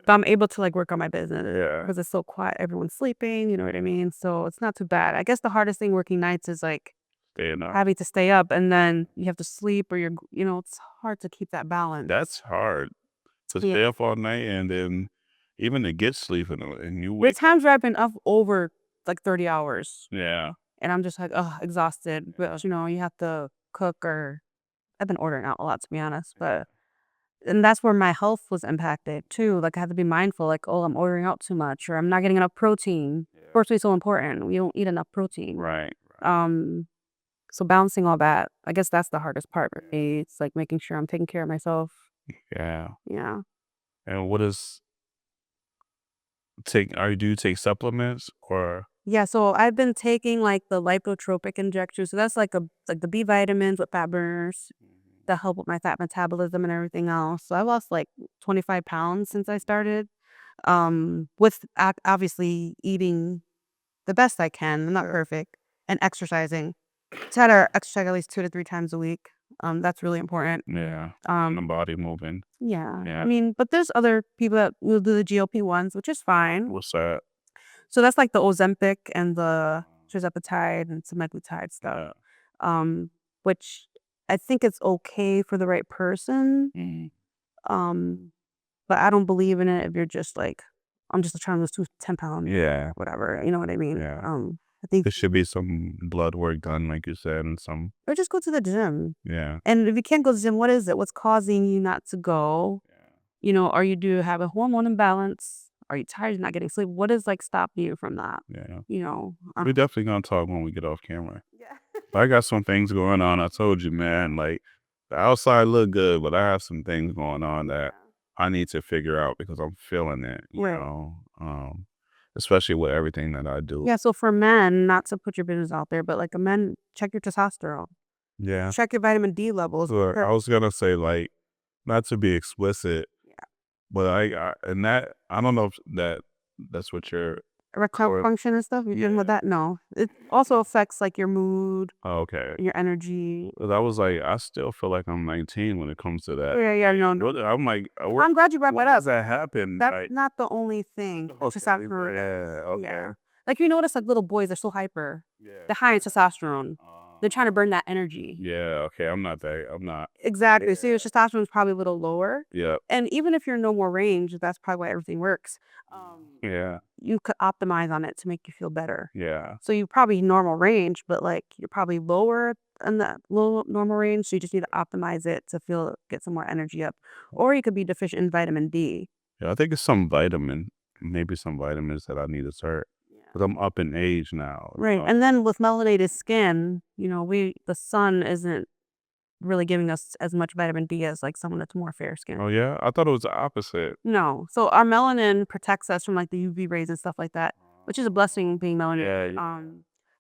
But I'm able to like work on my business Yeah. because it's so quiet. Everyone's sleeping, you know what I mean? So it's not too bad. I guess the hardest thing working nights is like Staying up. having to stay up and then you have to sleep or you know, it's hard to keep that balance. That's hard to Yeah. stay up all night and then even to get sleep and you There's wake up. times where I've been up over like 30 hours Yeah. and I'm just like, oh, exhausted. But you know, you have to cook or I've been ordering out a lot to be honest. But and that's where my health was impacted too. Like I had to be mindful, like, oh, I'm ordering out too much or I'm not getting enough protein. Protein is so important. We don't eat enough protein. Right. So balancing all that, I guess that's the hardest part for me. It's like making sure I'm taking care of myself. Yeah. Yeah. And what is do you take supplements or? Yeah, so I've been taking like the lipotropic injection. So that's like the B vitamins with fat burners that help with my fat metabolism and everything else. So I lost like 25 pounds since I started. With obviously eating the best I can. I'm not perfect. And exercising. Try to exercise at least 2 to 3 times a week. That's really important. Yeah. The body moving. Yeah. Yeah. I mean, but there's other people that will do the GLP-1s, which is fine. What's that? So that's like the Ozempic and the tirzepatide and semaglutide stuff. Which I think it's okay for the right person. But I don't believe in it if you're just like, I'm just trying to lose 10 pounds. Yeah. Whatever. You know what I mean? Yeah. I think There should be some blood work done, like you said, and some. or just go to the gym. Yeah. And if you can't go to the gym, what is it? What's causing you not to go? You know, do you have a hormone imbalance? Are you tired? You're not getting sleep? What is like stopping you from that? Yeah. You know? We're definitely gonna talk when we get off camera. Yeah. But I got some things going on. I told you, man. Like the outside look good, but I have some things going on that I need to figure out because I'm feeling it. You Right. know, especially with everything that I do. Yeah, so for men, not to put your business out there, but like a men, check your testosterone. Yeah. Check your vitamin D levels. Sure. I was gonna say, like, not to be explicit, but I and that I don't know if that's what you're. Erectile function and stuff. You're dealing with that? No. It also affects like your mood, Okay. your energy. 'Cause I was like, I still feel like I'm 19 when it comes to that. Yeah, no. I'm like, I'm glad you brought when that up. does that happen? That's Like, not the only thing. okay, Testosterone. yeah, okay. Yeah. Like you notice like little boys are so hyper. Yeah. They're high in testosterone. They're trying to burn that energy. Yeah, okay, I'm not. Exactly. So your testosterone is probably a little lower. Yep. And even if you're in normal range, that's probably why everything works. Yeah, You could optimize on it to make you feel better. yeah. So you probably normal range, but like you're probably lower in that low normal range. So you just need to optimize it to get some more energy up. Or you could be deficient in vitamin D. Yeah, I think it's maybe some vitamins that I need to start. Because I'm up in age now. Right. And then with melanated skin, the sun isn't really giving us as much vitamin D as like someone that's more fair skinned. Oh, yeah? I thought it was the opposite. No. So our melanin protects us from like the UV rays and stuff like that, which is a blessing being melanin. Yeah.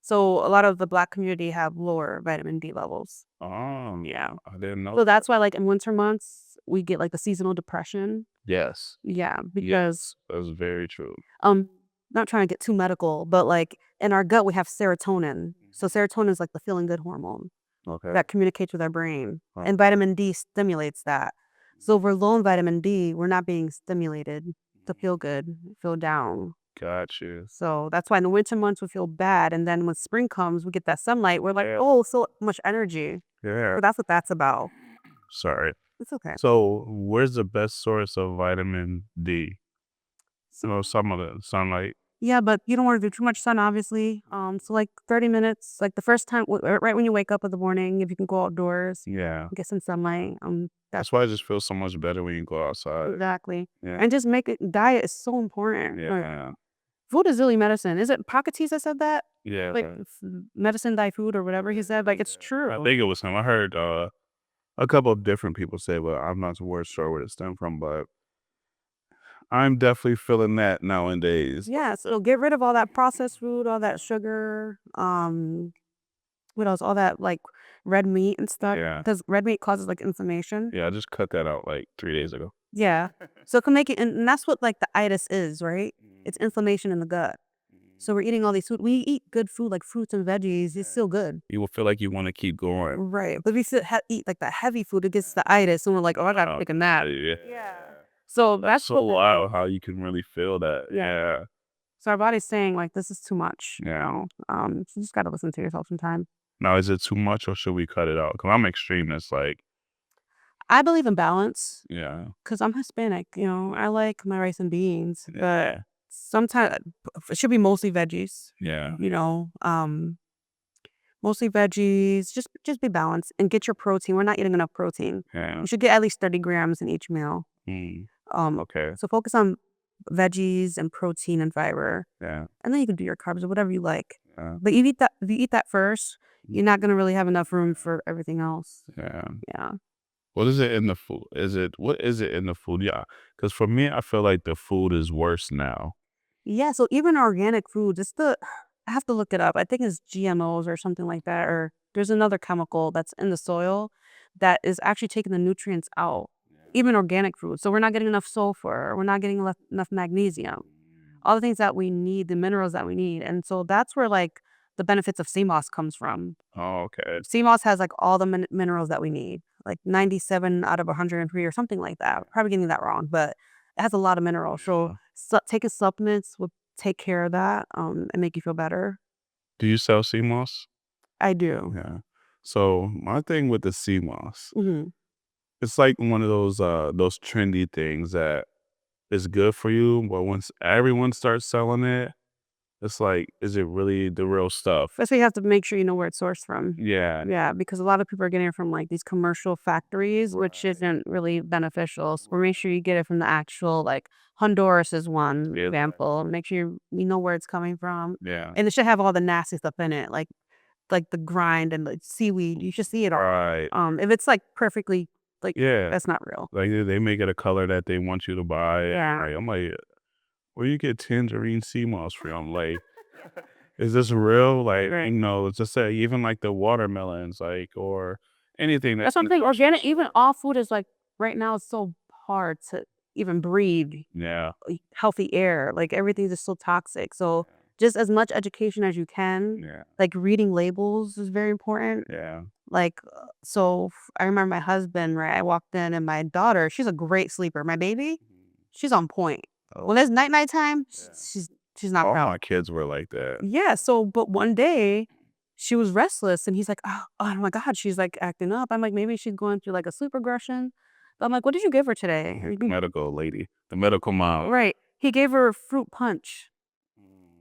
So a lot of the Black community have lower vitamin D levels. Oh, Yeah. I didn't know. So that's why like in winter months we get like the seasonal depression. Yes. Yeah, because That's very true. not trying to get too medical, but like in our gut we have serotonin. So serotonin is like the feeling good hormone Okay. that communicates with our brain. Huh. And vitamin D stimulates that. So if we're low in vitamin D, we're not being stimulated to feel good, feel down. Got you. So that's why in the winter months we feel bad. And then when spring comes, we get that sunlight. We're like, Yeah. oh, so much energy. Yeah. So that's what that's about. Sorry. It's okay. So, where's the best source of vitamin D? Some of the sunlight. Yeah, but you don't want to do too much sun, obviously. So like 30 minutes, like the first time, right when you wake up in the morning, if you can go outdoors, Yeah. get some sunlight. That's why I just feel so much better when you go outside. Exactly. Yeah. And just diet is so important. Like, Yeah. food is really medicine. Is it Hippocrates that said that? Yeah. Like medicine thy food or whatever he said. Like it's true. I think it was him. I heard a couple of different people say, but I'm not sure where it stemmed from. But I'm definitely feeling that nowadays. Yeah. So get rid of all that processed food, all that sugar. What else? All that like red meat and stuff. Yeah. Because red meat causes like inflammation. Yeah, I just cut that out like 3 days ago. Yeah. So it can make it, and that's what like the itis is, right? It's inflammation in the gut. So we're eating all these food. We eat good food like fruits and veggies. It's still good. You will feel like you want to keep going. Right. But we still eat like that heavy food. It gets the itis. And we're like, oh, I got to take a nap. Yeah. So that's so wild how you can really feel that. Yeah. So our body's saying like, this is too much. Yeah. So you just got to listen to yourself sometime. Now, is it too much or should we cut it out? Because I'm extremist. Like, I believe in balance. yeah. Because I'm Hispanic. I like my rice and beans. Yeah. But sometimes it should be mostly veggies. Yeah. Mostly veggies. Just be balanced and get your protein. We're not eating enough protein. Yeah. You should get at least 30 grams in each meal. Okay. So focus on veggies and protein and fiber. Yeah. And then you can do your carbs or whatever you like. Yeah. But if you eat that first, you're not gonna really have enough room for everything else. Yeah. Yeah. What is it in the food? What is it in the food? Yeah. Because for me, I feel like the food is worse now. Yeah. So even organic food, I have to look it up. I think it's GMOs or something like that. Or there's another chemical that's in the soil that is actually taking the nutrients out. Even organic food. So we're not getting enough sulfur. We're not getting enough magnesium. All the things that we need, the minerals that we need. And so that's where like the benefits of sea moss comes from. Oh, okay. Sea moss has like all the minerals that we need, like 97 out of 103 or something like that. Probably getting that wrong, but it has a lot of minerals. So taking supplements will take care of that and make you feel better. Do you sell sea moss? I do. Yeah. So my thing with the sea moss, Mm-hmm. it's like one of those trendy things that is good for you, but once everyone starts selling it, it's like, is it really the real stuff? That's why you have to make sure you know where it's sourced from. Yeah. Yeah, because a lot of people are getting it from like these commercial factories, which isn't really beneficial. So make sure you get it from the actual, like Honduras is one example. Make sure you know where it's coming from. Yeah. And it should have all the nasty stuff in it, like the grind and the seaweed. You should see it all. Right. If it's like perfectly that's not real. Like they make it a color that they want you to buy. Yeah. Right? I'm like, where you get tangerine sea moss from? Like, is this real? Like, it's just even like the watermelons, like, or anything. That's something organic. Even all food is like right now it's so hard to even breathe. Yeah. Healthy air. Like everything's just so toxic. So just as much education as you can. Yeah. Like reading labels is very important. Yeah. Like, so I remember my husband, right? I walked in and my daughter, she's a great sleeper. My baby, she's on point. When it's night time, she's not All proud. my kids were like that. Yeah. So, but one day she was restless, and he's like, oh my God, she's like acting up. I'm like, maybe she's going through like a sleep regression. But I'm like, what did you give her today? Medical lady, the medical mom. Right. He gave her a fruit punch.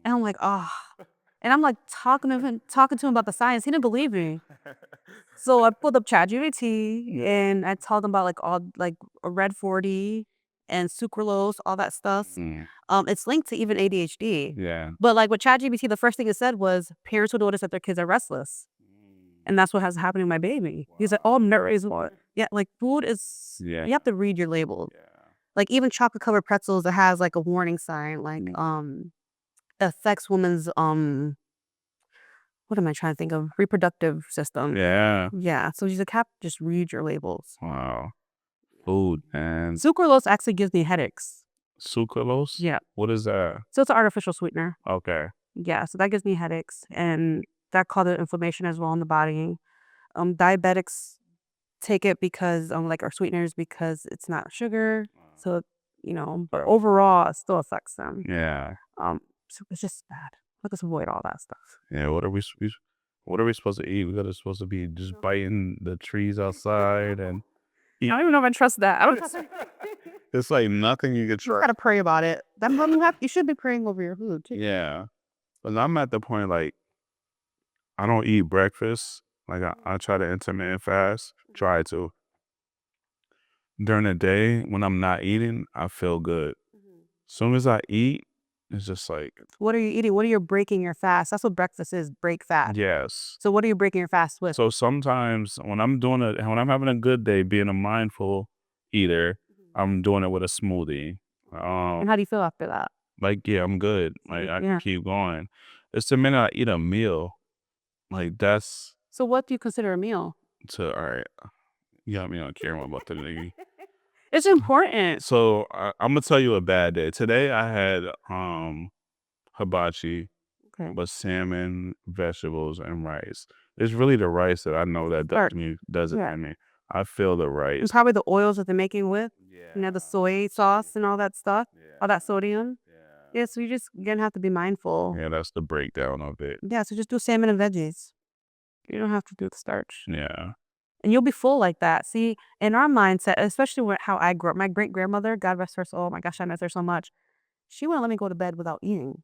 And I'm like, and I'm like talking to him about the science. He didn't believe me. So I pulled up ChatGPT and I told him about like all like red 40 and sucralose, all that stuff. It's linked to even ADHD. Yeah. But like with ChatGPT, the first thing it said was parents would notice that their kids are restless. And that's what has happened to my baby. He's like, oh, I'm nervous. Yeah, like food is, you have to read your label. Like even chocolate covered pretzels, it has like a warning sign, like affects women's what am I trying to think of? Reproductive system. Yeah. Yeah. So she's like, have to just read your labels. Wow. Food and Sucralose actually gives me headaches. sucralose? Yeah. What is that? So it's an artificial sweetener. Okay. Yeah. So that gives me headaches, and that causes inflammation as well in the body. Diabetics take it because like our sweeteners because it's not sugar. So but overall it still affects them. Yeah. So it's just bad. Let's avoid all that stuff. Yeah. What are we supposed to eat? Supposed to be just biting the trees outside and I don't even know if I trust that. I don't trust it. it's like nothing you could You try. gotta pray about it. You should be praying over your food too. Yeah. But I'm at the point like I don't eat breakfast. Like I try to intermittent fast. Try to. During the day when I'm not eating, I feel good. Soon as I eat, it's just like What are you eating? What are you breaking your fast? That's what breakfast is, break fast. yes. So what are you breaking your fast with? So sometimes when I'm having a good day, being a mindful eater, I'm doing it with a smoothie. And how do you feel after that? Like yeah, I'm good. Like I can keep going. It's the minute I eat a meal, like that's So what do you consider a meal? all right. You got me on camera about the nigga. It's important. So I'm gonna tell you a bad day. Today I had hibachi, but salmon, vegetables, and rice. It's really the rice that I know that does it to me. I feel the rice. And probably the oils that they're making with. Yeah. The soy sauce and all that stuff. All that sodium. Yeah, so you just gonna have to be mindful. Yeah, that's the breakdown of it. Yeah, so just do salmon and veggies. You don't have to do the starch. Yeah. And you'll be full like that. See, in our mindset, especially with how I grew up, my great grandmother, God rest her soul, oh my gosh, I miss her so much. She wouldn't let me go to bed without eating.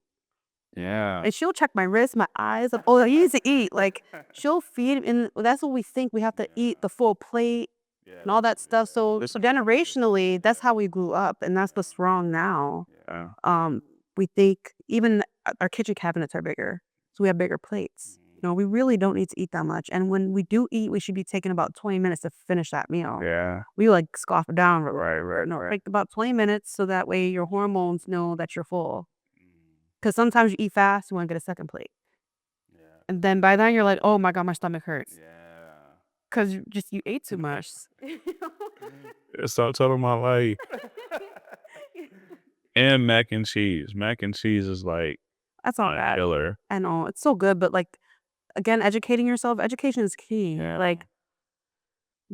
Yeah. And she'll check my wrist, my eyes. Like, oh, you need to eat. Like she'll feed, and that's what we think. We have to eat the full plate and all that stuff. So generationally, that's how we grew up, and that's what's wrong now. Yeah. We think even our kitchen cabinets are bigger, so we have bigger plates. We really don't need to eat that much. And when we do eat, we should be taking about 20 minutes to finish that meal. Yeah. We like scoff it down. Right. No, like about 20 minutes so that way your hormones know that you're full. Because sometimes you eat fast, you want to get a second plate. Yeah. And then by then you're like, oh my God, my stomach hurts. Yeah. Because you ate too much. Stop telling my life. And mac and cheese. Mac and cheese is like that's all bad. Killer. I know it's so good, but like again, educating yourself. Education is key. Yeah. Like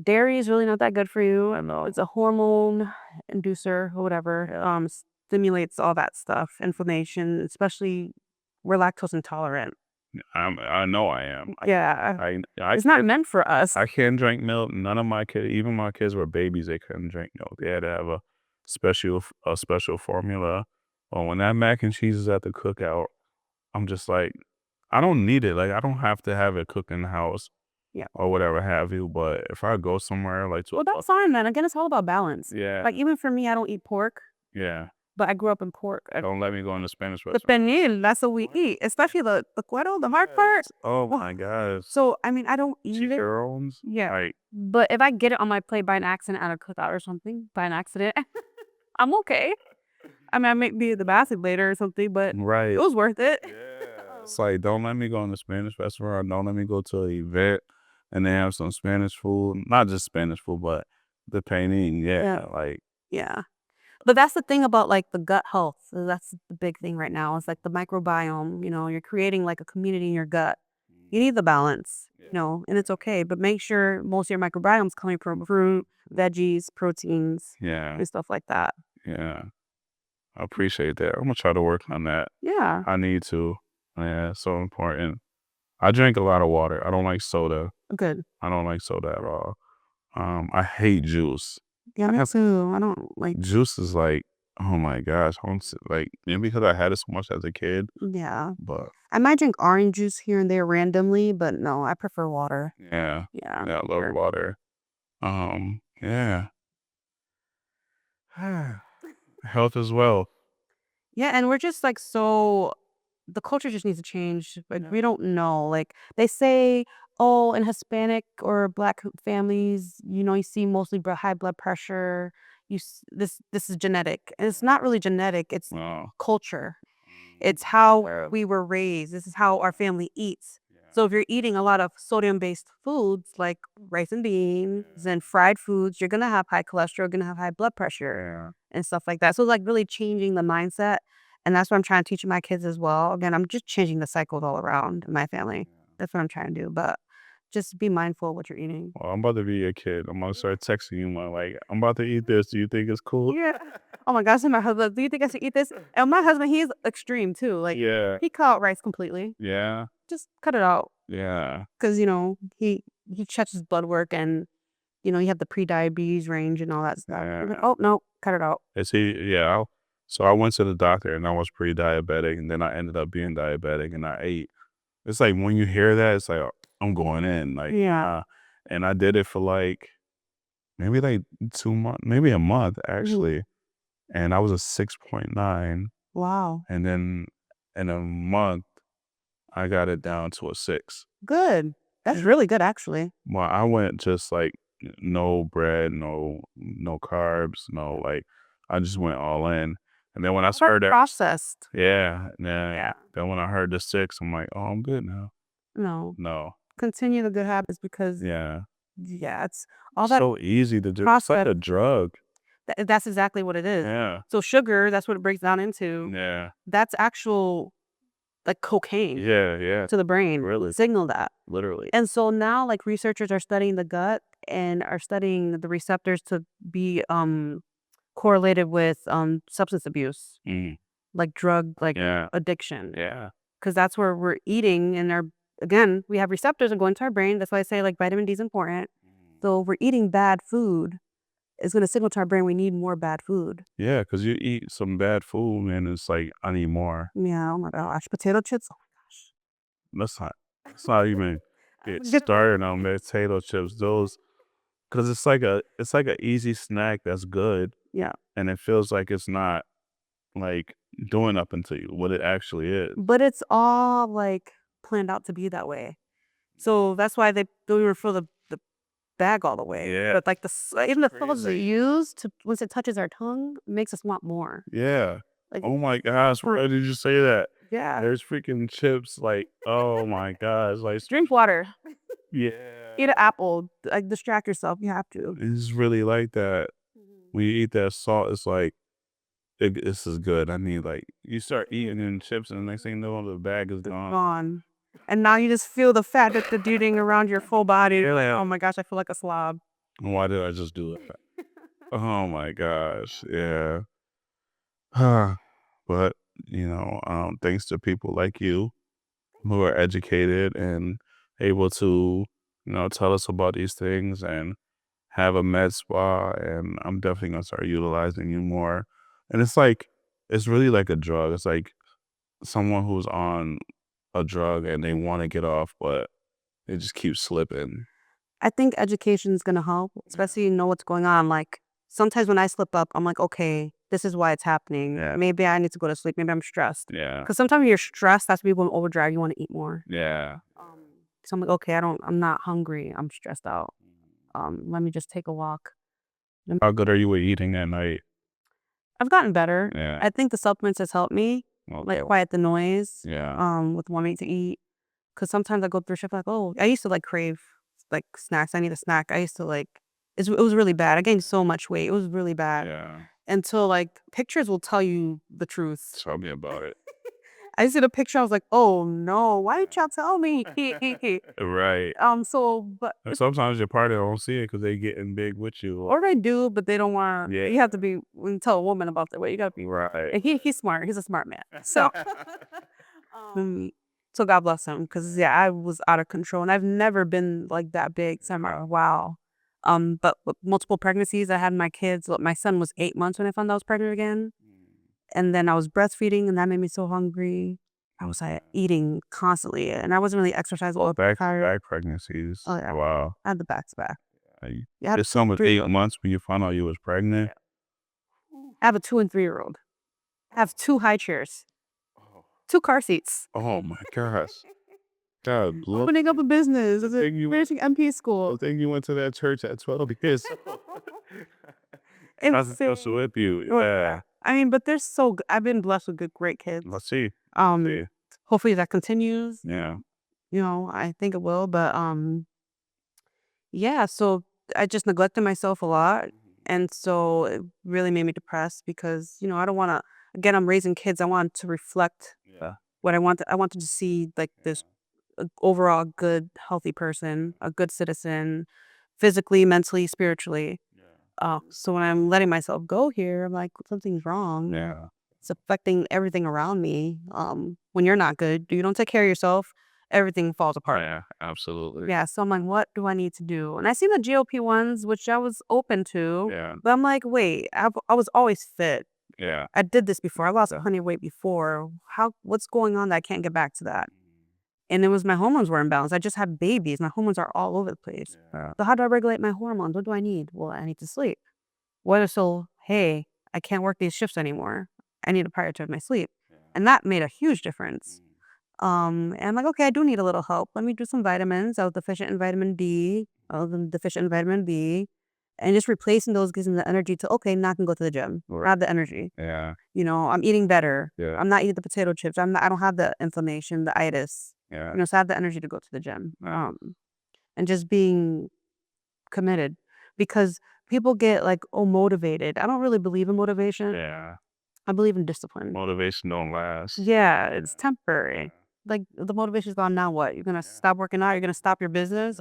dairy is really not that good for you. I know it's a hormone inducer or whatever. Stimulates all that stuff, inflammation, especially we're lactose intolerant. I know I am. Yeah. It's not meant for us. I can't drink milk. None of my kids, even my kids were babies, they couldn't drink milk. They had to have a special formula. Well, when that mac and cheese is at the cookout, I'm just like, I don't need it. Like I don't have to have it cooked in the house. Yeah. Or whatever have you. But if I go somewhere like well, that's fine, man. Again, it's all about balance. Yeah. Like even for me, I don't eat pork. Yeah. But I grew up in pork. Don't let me go in the Spanish The restaurant. pernil, that's what we eat. Especially the cuero, the hard part. Oh my gosh. So, I mean, I don't eat it. Chicharrones? Yeah. Like, but if I get it on my plate by an accident at a cookout or something, by an accident, I'm okay. I mean, I may be at the bathroom later or something, but it was worth it. Yeah. It's like, don't let me go in the Spanish restaurant. Don't let me go to an event and they have some Spanish food. Not just Spanish food, but the panin. Yeah. Like. Yeah. But that's the thing about like the gut health. So that's the big thing right now. It's like the microbiome, you're creating like a community in your gut. You need the balance, and it's okay. But make sure most of your microbiome's coming from fruit, veggies, proteins, and stuff like that. Yeah. I appreciate that. I'm going to try to work on that. Yeah. I need to. Yeah, it's so important. I drink a lot of water. I don't like soda. Good. I don't like soda at all. I hate juice. Yeah, me too. I don't like. Juice is like, oh my gosh, like maybe because I had it so much as a kid, Yeah. but I might drink orange juice here and there randomly, but no, I prefer water. yeah, Yeah. I love Sure. water. Yeah. Health as well. Yeah, and we're just like so the culture just needs to change. Like we don't know. Like they say, oh, in Hispanic or Black families, you see mostly high blood pressure. This is genetic, and it's not really genetic. It's Oh, culture. It's how we were raised. This is how our family eats. So if you're eating a lot of sodium-based foods like rice and beans and fried foods, you're gonna have high cholesterol, you're gonna have high blood pressure and stuff like that. So like really changing the mindset. And that's what I'm trying to teach my kids as well. Again, I'm just changing the cycles all around in my family. That's what I'm trying to do. But just be mindful of what you're eating. well, I'm about to be a kid. I'm gonna start texting you, like, I'm about to eat this. Do you think it's cool? Yeah. Oh my gosh, and my husband, do you think I should eat this? And my husband, he's extreme too. Like Yeah. he cut out rice completely. Yeah. Just cut it out. Yeah. Because he checks his blood work, and you have the pre-diabetes range and all that stuff. I'm like, Yeah. oh no, cut it out. Is he? Yeah. So I went to the doctor and I was pre-diabetic, and then I ended up being diabetic, and I ate. It's like when you hear that, it's like, I'm going in, like, Yeah. and I did it for like maybe like 2 months, maybe a month actually, and I was a 6.9, Wow. and then in a month I got it down to a 6. Good. That's really good, actually. Well, I went just like no bread, no carbs, no, like, I just went all in. And then when I heard that, Processed. yeah, Yeah. then when I heard the 6, I'm like, oh, I'm good now. No. No, Continue the good habits because yeah, it's all that so easy to do. It's like processed. a drug. That's exactly what it is. Yeah, So sugar, that's what it breaks down into. yeah, That's actual like cocaine yeah, to the brain. really, Signal that. literally. And so now like researchers are studying the gut and are studying the receptors to be correlated with substance abuse, Mm, like drug yeah, addiction. yeah, Because that's where we're eating and again, we have receptors that go into our brain. That's why I say like vitamin D is important. So if we're eating bad food, it's going to signal to our brain we need more bad food. yeah, because you eat some bad food and it's like, I need more. Yeah, oh my gosh. Potato chips. Oh Let's not even get started on potato chips. Those, because it's like a easy snack that's good, yeah. and it feels like it's not like doing up into you what it actually is. But it's all like planned out to be that way. So that's why they don't even fill the bag all the way. Yeah. But like even the sauce they Crazy. use to once it touches our tongue, it makes us want more. Yeah. Like Oh my gosh, for- why did you say that? yeah. There's freaking chips, like, oh my gosh, like, Drink water. yeah. Eat an apple. Like distract yourself. You have to. It's really like that. When you eat that salt, it's like, this is good. I need, like, you start eating and chips, and the next thing you know, the bag is gone. Gone. And now you just feel the fat distributing around your full body. You're like, oh my gosh, I feel like a slob. Why did I just do it? Oh my gosh, yeah. But, thanks to people like you who are educated and able to, tell us about these things and have a med spa, and I'm definitely gonna start utilizing you more. And it's really like a drug. It's like someone who's on a drug and they want to get off, but they just keep slipping. I think education is going to help, especially you know what's going on. Like sometimes when I slip up, I'm like, okay, this is why it's happening. Yeah. Maybe I need to go to sleep. Maybe I'm stressed. Yeah. Because sometimes when you're stressed, that's when you go in overdrive. You want to eat more. Yeah. So I'm like, okay, I'm not hungry. I'm stressed out. Let me just take a walk. How good are you with eating at night? I've gotten better. Yeah. I think the supplements has helped me, like quiet the noise. Yeah. With wanting to eat. Because sometimes I go through shift like, oh, I used to like crave like snacks. I need a snack. I used to like, it was really bad. I gained so much weight. It was really bad. Yeah. Until like pictures will tell you the truth. Tell me about it. I see the picture. I was like, oh no, why did y'all tell me? Right. But Sometimes your partner don't see it because they getting big with you. or they do, but they don't want. Yeah. You have to be when you tell a woman about their weight. You gotta be Right. And he's smart. He's a smart man. So So God bless him, because I was out of control, and I've never been like that big. So I'm like, wow. But with multiple pregnancies, I had my kids. My son was 8 months when I found out I was pregnant again, and then I was breastfeeding, and that made me so hungry. I was like eating constantly, and I wasn't really exercising. Well, Back tired. pregnancies. Oh yeah, Wow. I had the back to back. You- Yeah, I had Your son was 3 8 months when you found out you was pregnant. I have a 2 and 3-year-old. I have 2 high chairs, 2 car seats. Oh my gosh. God bless. Opening up a business, Think you- finishing MP school. I think you went to that church at 12 years old. Nothing else Insane. with you. Oh, Yeah. I mean, but they're so good. I've been blessed with great kids. Let's see. Um, hopefully that continues. Yeah. You know, I think it will, but yeah. So I just neglected myself a lot, and so it really made me depressed because I don't want to. Again, I'm raising kids. I want to reflect Yeah. what I want. I wanted to see like this overall good, healthy person, a good citizen, physically, mentally, spiritually. So when I'm letting myself go here, I'm like, something's wrong. Yeah. It's affecting everything around me. When you're not good, you don't take care of yourself, everything falls apart. Yeah, absolutely. Yeah, so I'm like, what do I need to do? And I seen the GOP ones, which I was open to, Yeah. but I'm like, wait, I was always fit. Yeah. I did this before. I lost plenty of weight before. What's going on that I can't get back to that? And it was my hormones were imbalanced. I just had babies. My hormones are all over the place. Yeah. So how do I regulate my hormones? What do I need? Well, I need to sleep. Hey, I can't work these shifts anymore. I need to prioritize my sleep. And that made a huge difference. And I'm like, okay, I do need a little help. Let me do some vitamins. I was deficient in vitamin D. I was deficient in vitamin B. And just replacing those gives me the energy to, okay, now I can go to the gym. I have the energy. Yeah. I'm eating better. Yeah. I'm not eating the potato chips. I don't have the inflammation, the itis. Yeah. So I have the energy to go to the gym. Yeah. And just being committed, because people get like, motivated. I don't really believe in motivation. Yeah. I believe in discipline. Motivation don't last. Yeah, it's temporary. Like the motivation's gone. Now what? You're gonna stop working out? You're gonna stop your business?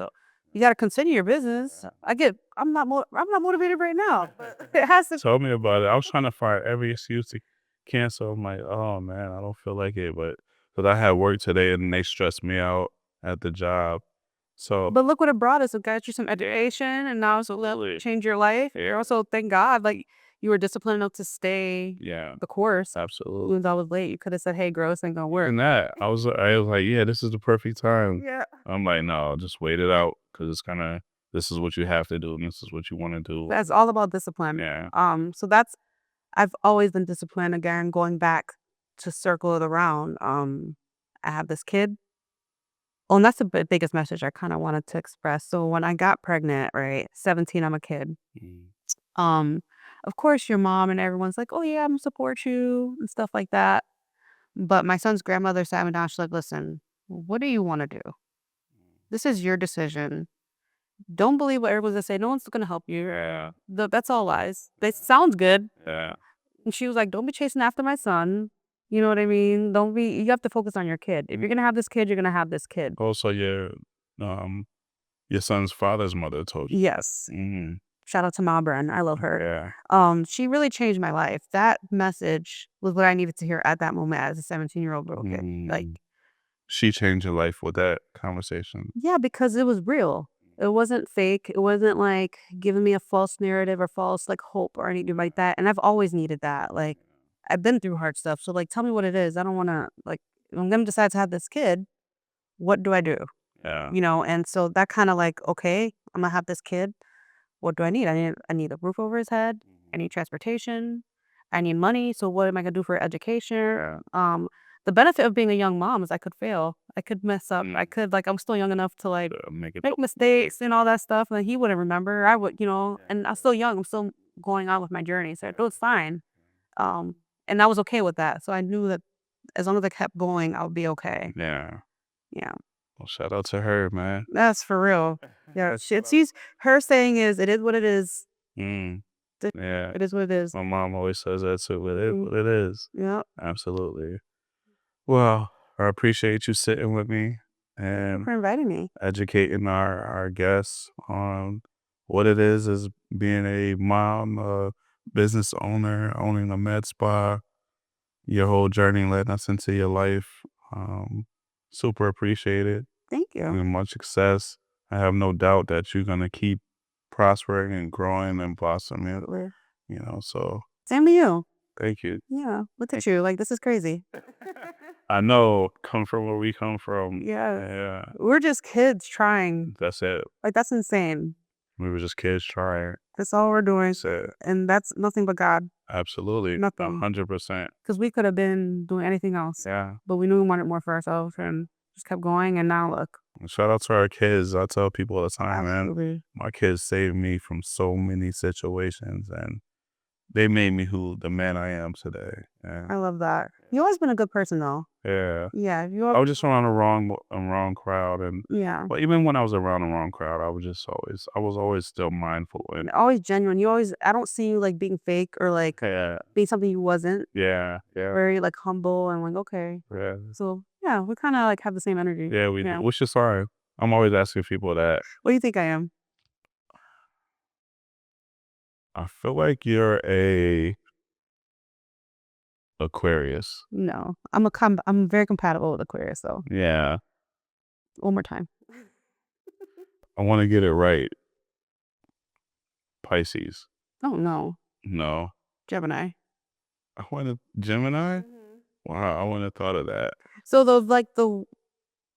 You gotta continue your business. I'm not motivated right now. But it has to. Tell me about it. I was trying to find every excuse to cancel. I'm like, oh man, I don't feel like it. But because I had work today and they stressed me out at the job. So But look what it brought us. It got you some education, and now it's will change your life. Yeah. Also, thank God, like you were disciplined enough to stay the course. absolutely. Even though I was late, you could have said, "Hey, girl, this ain't gonna work." And that I was like, yeah, this is the perfect time. Yeah. I'm like, no, just wait it out because it's kind of this is what you have to do and this is what you want to do. That's all about discipline. Yeah. So I've always been disciplined. Again, going back to circle it around. I have this kid. Oh, and that's the biggest message I kind of wanted to express. So when I got pregnant, right, 17, I'm a kid. Of course, your mom and everyone's like, "Oh yeah, I'm gonna support you," and stuff like that. But my son's grandmother sat me down. She's like, "Listen, what do you want to do? This is your decision. Don't believe what everyone's gonna say. No one's gonna help you. Yeah. That's all lies. They sounds good." Yeah. And she was like, "Don't be chasing after my son. You know what I mean? You have to focus on your kid. If you're going to have this kid, you're going to have this kid." Also, your son's father's mother told you. Yes. Shout out to Ma Bren. I love her. Yeah. She really changed my life. That message was what I needed to hear at that moment as a 17-year-old little kid. Like, She changed your life with that conversation. yeah, because it was real. It wasn't fake. It wasn't like giving me a false narrative or false like hope or anything like that. And I've always needed that. Like, I've been through hard stuff. So like, tell me what it is. I don't want to like, if I'm going to decide to have this kid, what do I do? Yeah. And so that kind of like, okay, I'm gonna have this kid. What do I need? I need a roof over his head. I need transportation. I need money. So what am I gonna do for education? Yeah. The benefit of being a young mom is I could fail. I could mess up. I could I'm still young enough to like Make make mistakes and all that stuff. And he wouldn't remember. I would, and I'm still young. I'm still going on with my journey. So it was fine. And I was okay with that. So I knew that as long as I kept going, I would be okay. Yeah. Yeah. Well, shout out to her, man. That's for real. Yeah. Her saying is, it is what it is. Yeah. It is what it is. My mom always says that too. It is what it is. Yeah. Absolutely. Well, I appreciate you sitting with me Thank you and for inviting me. educating our guests on what it is being a mom, a business owner, owning a med spa, your whole journey leading us into your life. super appreciated. Thank you. And much success. I have no doubt that you're gonna keep prospering and growing and blossoming. You know, so Same to you. thank you. Yeah. Look at you. Like, this is crazy. I know, come from where we come from. Yeah. Yeah, We're just kids trying. that's it. Like, that's insane. We were just kids trying. That's all we're doing. That's it. And that's nothing but God. Absolutely. Nothing. 100%. Because we could have been doing anything else. Yeah. But we knew we wanted more for ourselves and just kept going. And now look. And shout out to our kids. I tell people all the time, man, Absolutely. my kids saved me from so many situations and they made me who the man I am today. Yeah. I love that. You've always been a good person, though. Yeah. Yeah. I was just around the wrong crowd, and Yeah. but even when I was around the wrong crowd, I was always still mindful and Always genuine. I don't see you like being fake or like yeah, being something you wasn't. yeah, Very like humble and like, okay. yeah, So yeah, we kind of like have the same energy. yeah. We do, which is fine. I'm always asking people that. What do you think I am? I feel like you're a Aquarius. No, I'm very compatible with Aquarius though. Yeah, One more time. I want to get it right. Pisces. Oh no, No, Gemini. I wanted Gemini. Wow, I wouldn't have thought of that. So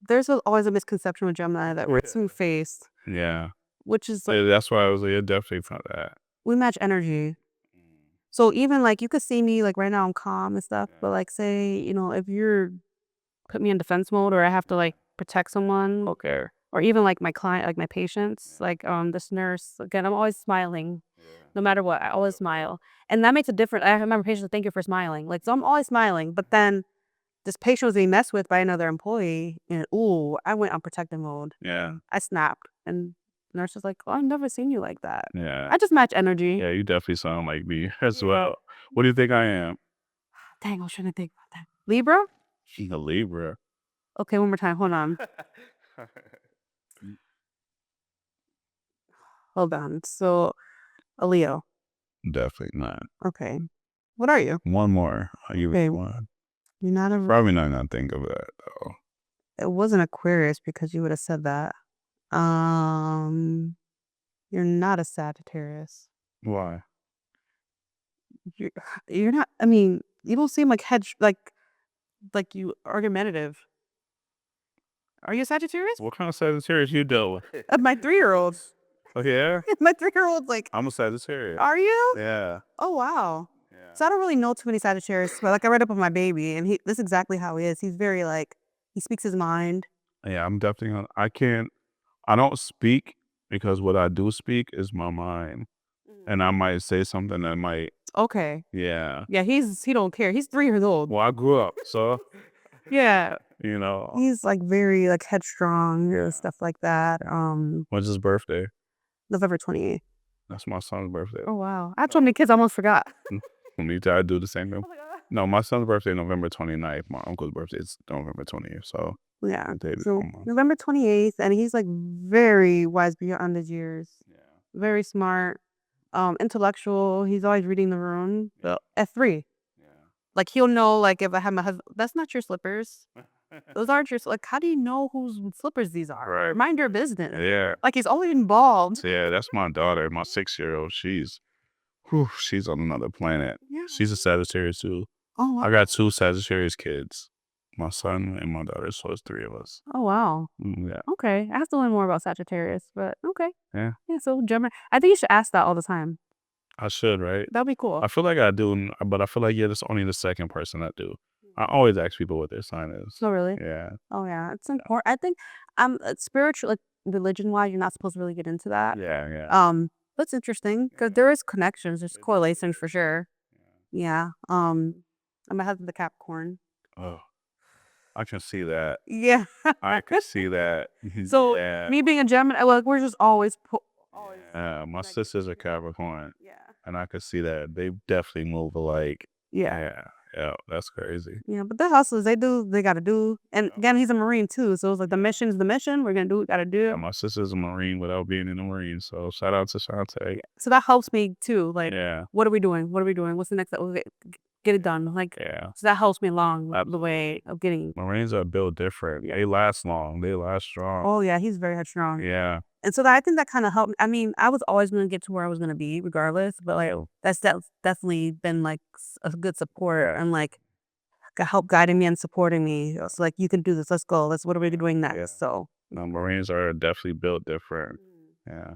there's always a misconception with Gemini that we're two-faced, Yeah, which is like yeah, that's why I was like, yeah, definitely not that. we match energy. So even like you could see me like right now I'm calm and stuff, but like say if you're put me in defense mode or I have to like protect someone, Okay. or even like my client, like my patients, like this nurse. Again, I'm always smiling, no matter what. I always smile, and that makes a difference. I remember patients thank you for smiling, like so I'm always smiling. But then this patient was being messed with by another employee, and I went on protective mode. Yeah. I snapped, and the nurse was like, "Oh, I've never seen you like that." Yeah. I just match energy. Yeah, you definitely sound like me as well. What do you think I am? Dang, I was trying to think about that. Libra? She's a Libra. Okay, one more time. Hold on. Hold on. So, a Leo. Definitely not. Okay. What are you? One more. I'll give Okay. you one. You're not a. Probably not gonna think of that though. It wasn't Aquarius because you would have said that. You're not a Sagittarius. Why? You're not. I mean, you don't seem like like you argumentative. Are you a Sagittarius? What kind of Sagittarius you dealt with? My 3-year-old. Oh yeah? My 3-year-old. Like, I'm a Sagittarius. are you? Yeah. Oh wow. Yeah. So I don't really know too many Sagittarius, but like I read up on my baby, and this is exactly how he is. He's very like he speaks his mind. Yeah, I'm definitely I don't speak because what I do speak is my mind. And I might say something that might Okay. yeah. Yeah, he don't care. He's 3 years old. Well, I grew up, so Yeah. He's like very like headstrong and stuff like that. When's his birthday? November 28th. That's my son's birthday. Oh wow. I have so many kids I almost forgot. Me too, I do the same thing. No, my son's birthday is November 29th. My uncle's birthday is November 20th. So Yeah. they So almost. November 28th, and he's like very wise beyond his years. Yeah. Very smart. Intellectual. He's always reading the room. At 3. Yeah. Like he'll know like if I have my husband, that's not your slippers. Those aren't your like. How do you know whose slippers these are? Right. Mind your business. Yeah. Like he's always involved. Yeah, that's my daughter, my 6-year-old. She's on another planet. Yeah. She's a Sagittarius too. Oh wow. I got 2 Sagittarius kids. My son and my daughter, so it's 3 of us. Oh wow. Yeah. Okay. I have to learn more about Sagittarius, but okay. Yeah. Yeah. So Gemini. I think you should ask that all the time. I should, right? That'd be cool. I feel like I do, but I feel like that's only the second person I do. I always ask people what their sign is. Oh really? Yeah. Oh yeah. It's important. I think spiritual, like religion wise, you're not supposed to really get into that. Yeah, yeah. That's interesting because there is connections. There's correlations for sure. Yeah. And my husband's a Capricorn. Oh, I can see that. Yeah. I can see that. So yeah. me being a Gemini, like we're just always. Yeah, my sister's a Capricorn, Yeah. and I could see that. They definitely move alike. Yeah. Yeah, that's crazy. Yeah, but they're hustlers. They do. They gotta do. And again, he's a Marine too. So it's like the mission's the mission. We're gonna do what we gotta do. Yeah, my sister's a Marine without being in the Marine, so shout out to Shantae. So that helps me too. Like, Yeah. what are we doing? What are we doing? What's the next? get it done. Like, Yeah. so that helps me along the way of getting. Marines are built different. They last long. They last strong. Oh yeah, he's very headstrong. Yeah. And so I think that kind of helped. I mean, I was always going to get to where I was going to be regardless, but like that's definitely been like a good support and like help guiding me and supporting me. It's like, you can do this. Let's go. What are we doing next? Yeah. So No, Marines are definitely built different. Yeah.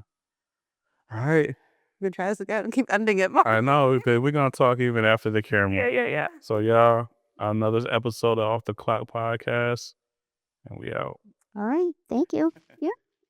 All right. we're gonna try this again and keep ending it. I know. We're going to talk even after the camera. Yeah. So, y'all, another episode of Off the Clock podcast, and we out. All right. Thank you. Yeah.